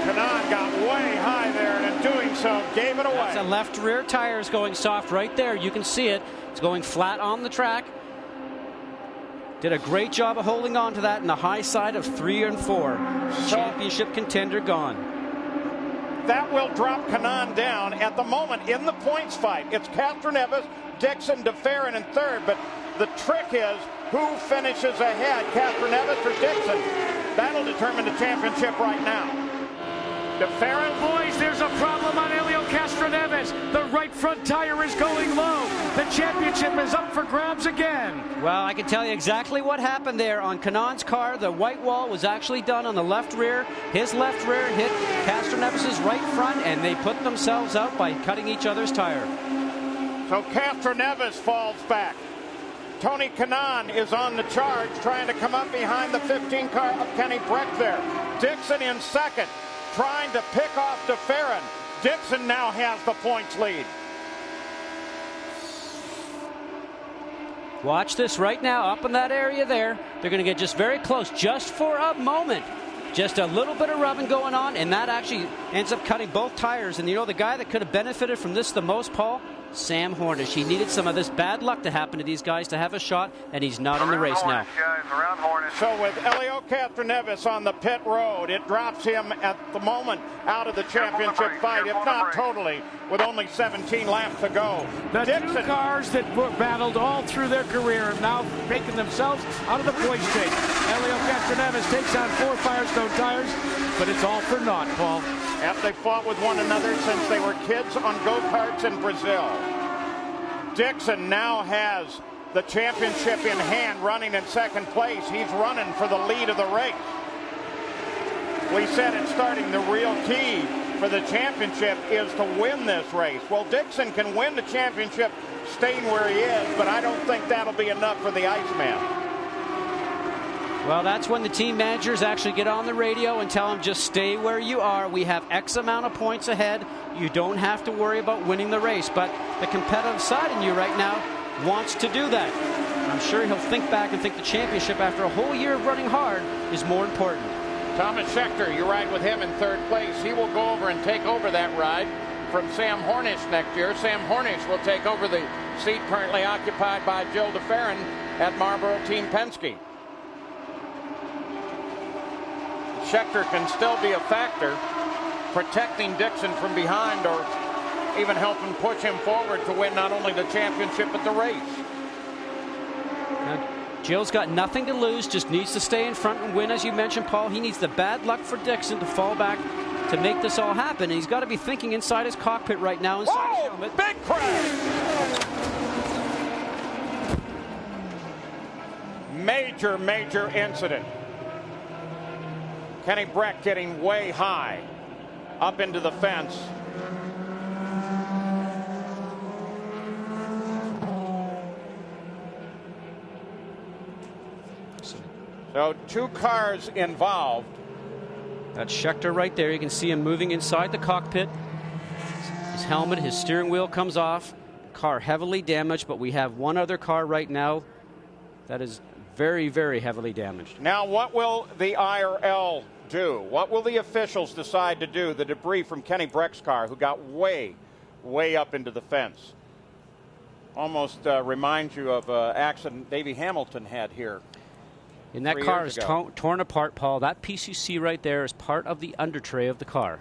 KANAAN got way high there, and in doing so, gave it away. That's a left rear tire is going soft right there. You can see it. It's going flat on the track. Did a great job of holding on to that in the high side of 3 and 4. Championship contender gone. That will drop KANAAN down at the moment in the points fight. It's Castroneves, DIXON, DE FERRAN in 3rd, but the trick is who finishes ahead, Castroneves or DIXON. That'll determine the championship right now. DE FERRAN. Boys, there's a problem on Helio Castroneves. The right front tire is going low. The championship is up for grabs again. Well, I can tell you exactly what happened there. On KANAAN's car, the white wall was actually done on the left rear. His left rear hit Castroneves' right front, and they put themselves out by cutting each other's tire. So Castroneves falls back. Tony Kanaan is on the charge, trying to come up behind the 15 car of Kenny Breck there. DIXON in 2nd. Trying to pick off DE FERRAN. DIXON now has the points lead. Watch this right now, up in that area there. They're going to get just very close, just for a moment. Just a little bit of rubbing going on, and that actually ends up cutting both tires. And you know, the guy that could have benefited from this the most, Paul? Sam Hornish. He needed some of this bad luck to happen to these guys to have a shot, and he's not in the race now. So with Helio Castroneves on the pit road, it drops him at the moment out of the championship fight, if not totally, with only 17 laps to go. The two cars that were battled all through their career are now making themselves out of the points chase. Helio Castroneves takes on 4 Firestone tires, but it's all for naught, Paul. After they fought with one another since they were kids on go-karts in Brazil. DIXON now has the championship in hand, running in second place. He's running for the lead of the race. We said at starting the real key for the championship is to win this race. Well, DIXON can win the championship staying where he is, but I don't think that'll be enough for the Iceman. Well, that's when the team managers actually get on the radio and tell them, just stay where you are. We have X amount of points ahead. You don't have to worry about winning the race. But the competitive side in you right now wants to do that. I'm sure he'll think back and think the championship after a whole year of running hard is more important. Thomas Scheckter, you ride with him in third place. He will go over and take over that ride from Sam Hornish next year. Sam Hornish will take over the seat currently occupied by GIL DE FERRAN at Marlboro Team Penske. Scheckter can still be a factor, protecting DIXON from behind or even helping push him forward to win not only the championship but the race. Now, Gil's got nothing to lose, just needs to stay in front and win, as you mentioned, Paul. He needs the bad luck for DIXON to fall back to make this all happen. And he's got to be thinking inside his cockpit right now. Inside his helmet. Big crash! Major incident. Kenny Breck getting way high up into the fence. So 2 cars involved. That's Scheckter right there. You can see him moving inside the cockpit. His helmet, his steering wheel comes off. Car heavily damaged, but we have one other car right now that is very, very heavily damaged. Now, what will the IRL do? What will the officials decide to do? The debris from Kenny Breck's car, who got way up into the fence. Almost reminds you of an accident Davey Hamilton had here. And that car is torn apart, Paul. That piece you see right there is part of the under tray of the car.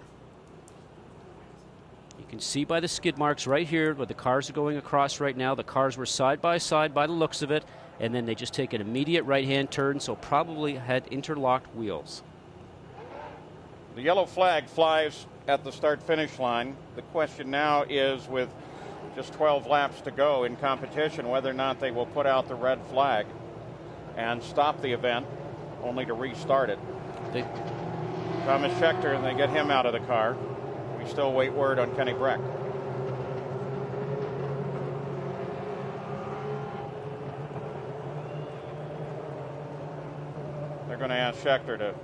You can see by the skid marks right here where the cars are going across right now. The cars were side by side by the looks of it, and then they just take an immediate right-hand turn, so probably had interlocked wheels. The yellow flag flies at the start-finish line. The question now is, with just 12 laps to go in competition, whether or not they will put out the red flag and stop the event, only to restart it. Thomas Scheckter, and they get him out of the car. We still wait word on Kenny Breck. They're going to ask Scheckter to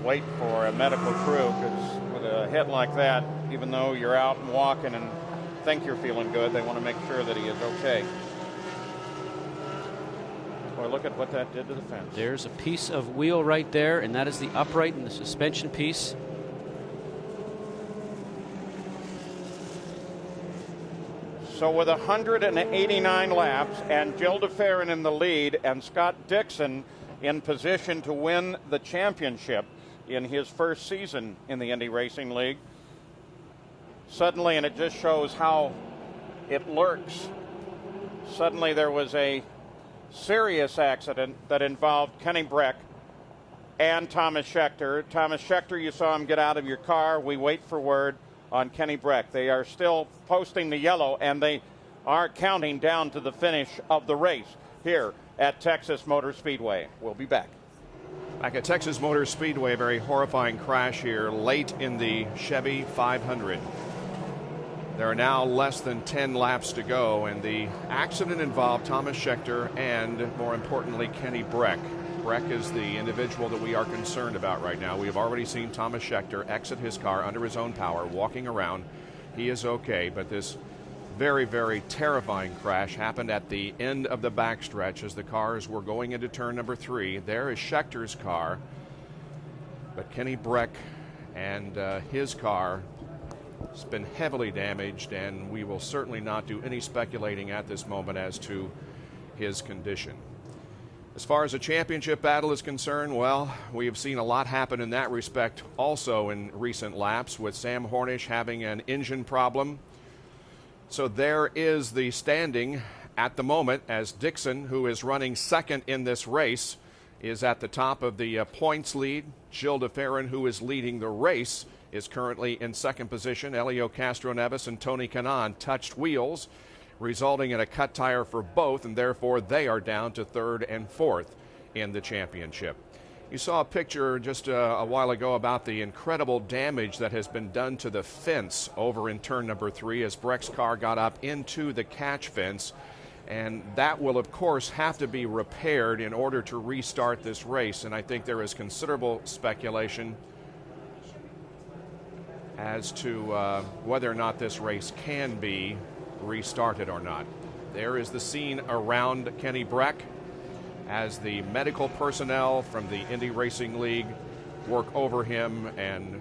wait for a medical crew, because with a hit like that, even though you're out and walking and think you're feeling good, they want to make sure that he is okay. Boy, look at what that did to the fence. There's a piece of wheel right there, and that is the upright and the suspension piece. So with 189 laps and GIL DE FERRAN in the lead and Scott Dixon in position to win the championship in his first season in the Indy Racing League, suddenly, and it just shows how it lurks, suddenly there was a serious accident that involved Kenny Breck and Thomas Scheckter. Thomas Scheckter, you saw him get out of your car. We wait for word on Kenny Breck. They are still posting the yellow, and they are counting down to the finish of the race here at Texas Motor Speedway. We'll be back. Back at Texas Motor Speedway, a very horrifying crash here late in the Chevy 500. There are now less than 10 laps to go, and the accident involved Thomas Scheckter and, more importantly, Kenny Breck. Breck is the individual that we are concerned about right now. We have already seen Thomas Scheckter exit his car under his own power, walking around. He is okay, but this very, very terrifying crash happened at the end of the backstretch as the cars were going into turn number 3. There is Scheckter's car, but Kenny Breck and his car has been heavily damaged, and we will certainly not do any speculating at this moment as to his condition. As far as the championship battle is concerned, well, we have seen a lot happen in that respect also in recent laps, with Sam Hornish having an engine problem. So there is the standing at the moment, as DIXON, who is running second in this race, is at the top of the points lead. GIL DE FERRAN, who is leading the race, is currently in second position. Helio Castroneves and Tony Kanaan touched wheels, resulting in a cut tire for both, and therefore they are down to third and fourth in the championship. You saw a picture just a while ago about the incredible damage that has been done to the fence over in turn number 3 as Breck's car got up into the catch fence. And that will, of course, have to be repaired in order to restart this race. And I think there is considerable speculation as to whether or not this race can be restarted or not. There is the scene around Kenny Breck as the medical personnel from the Indy Racing League work over him and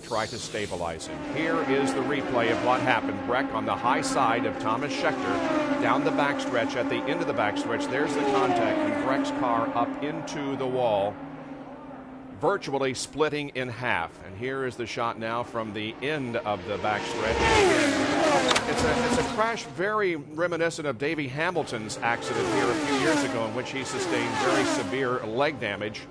try to stabilize him. Here is the replay of what happened. Breck on the high side of Thomas Scheckter down the backstretch. At the end of the backstretch, there's the contact, and Breck's car up into the wall, virtually splitting in half. And here is the shot now from the end of the backstretch. It's a crash very reminiscent of Davey Hamilton's accident here a few years ago, in which he sustained very severe leg damage.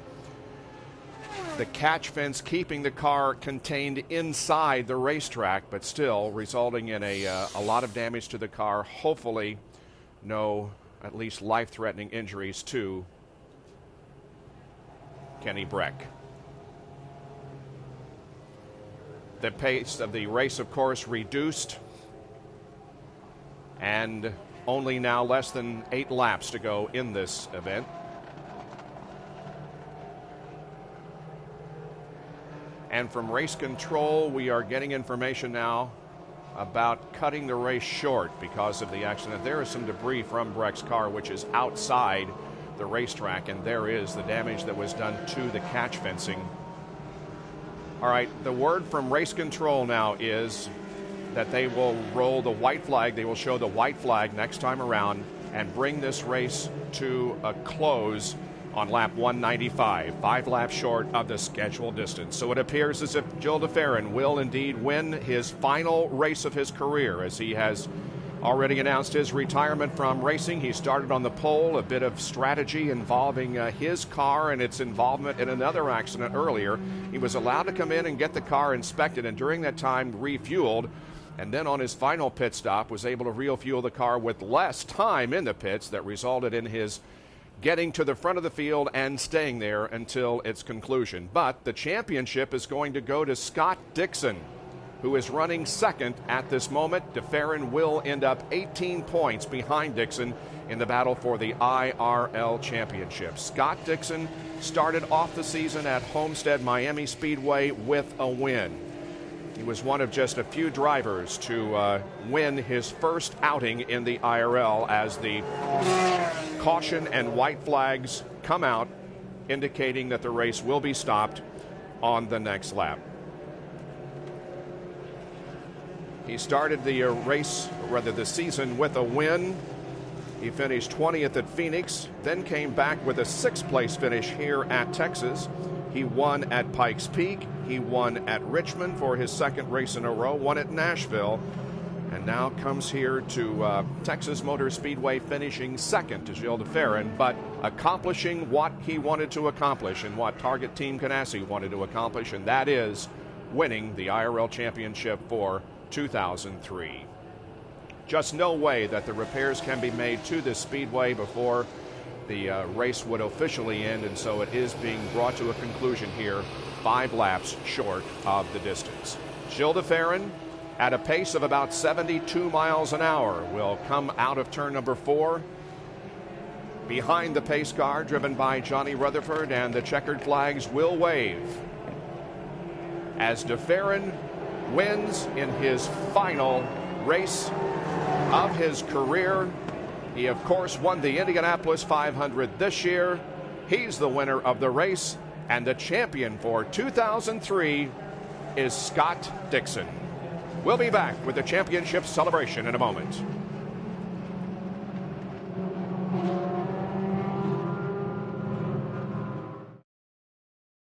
The catch fence keeping the car contained inside the racetrack, but still resulting in a lot of damage to the car. Hopefully no, at least life-threatening injuries to Kenny Breck. The pace of the race, of course, reduced, and only now less than 8 laps to go in this event. And from race control, we are getting information now about cutting the race short because of the accident. There is some debris from Breck's car, which is outside the racetrack, and there is the damage that was done to the catch fencing. All right, the word from race control now is that they will roll the white flag. They will show the white flag next time around and bring this race to a close on lap 195, 5 laps short of the scheduled distance. So it appears as if GIL DE FERRAN will indeed win his final race of his career, as he has already announced his retirement from racing. He started on the pole, a bit of strategy involving his car and its involvement in another accident earlier. He was allowed to come in and get the car inspected, and during that time refueled, and then on his final pit stop was able to refuel the car with less time in the pits. That resulted in his getting to the front of the field and staying there until its conclusion. But the championship is going to go to Scott Dixon, who is running second at this moment. De Ferran will end up 18 points behind Dixon in the battle for the IRL championship. Scott Dixon started off the season at Homestead Miami Speedway with a win. He was one of just a few drivers to win his first outing in the IRL as the caution and white flags come out, indicating that the race will be stopped on the next lap. He started the race, or rather the season, with a win. He finished 20th at Phoenix, then came back with a 6th place finish here at Texas. He won at Pikes Peak. He won at Richmond for his 2nd race in a row, won at Nashville, and now comes here to Texas Motor Speedway, finishing 2nd to GIL DE FERRAN, but accomplishing what he wanted to accomplish and what Target Team Ganassi wanted to accomplish, and that is winning the IRL championship for 2003. Just no way that the repairs can be made to this speedway before the race would officially end, and so it is being brought to a conclusion here, 5 laps short of the distance. GIL DE FERRAN, at a pace of about 72 miles an hour, will come out of turn number 4. Behind the pace car driven by Johnny Rutherford, and the checkered flags will wave as De Ferran wins in his final race of his career. He, of course, won the Indianapolis 500 this year. He's the winner of the race, and the champion for 2003 is Scott Dixon. We'll be back with the championship celebration in a moment.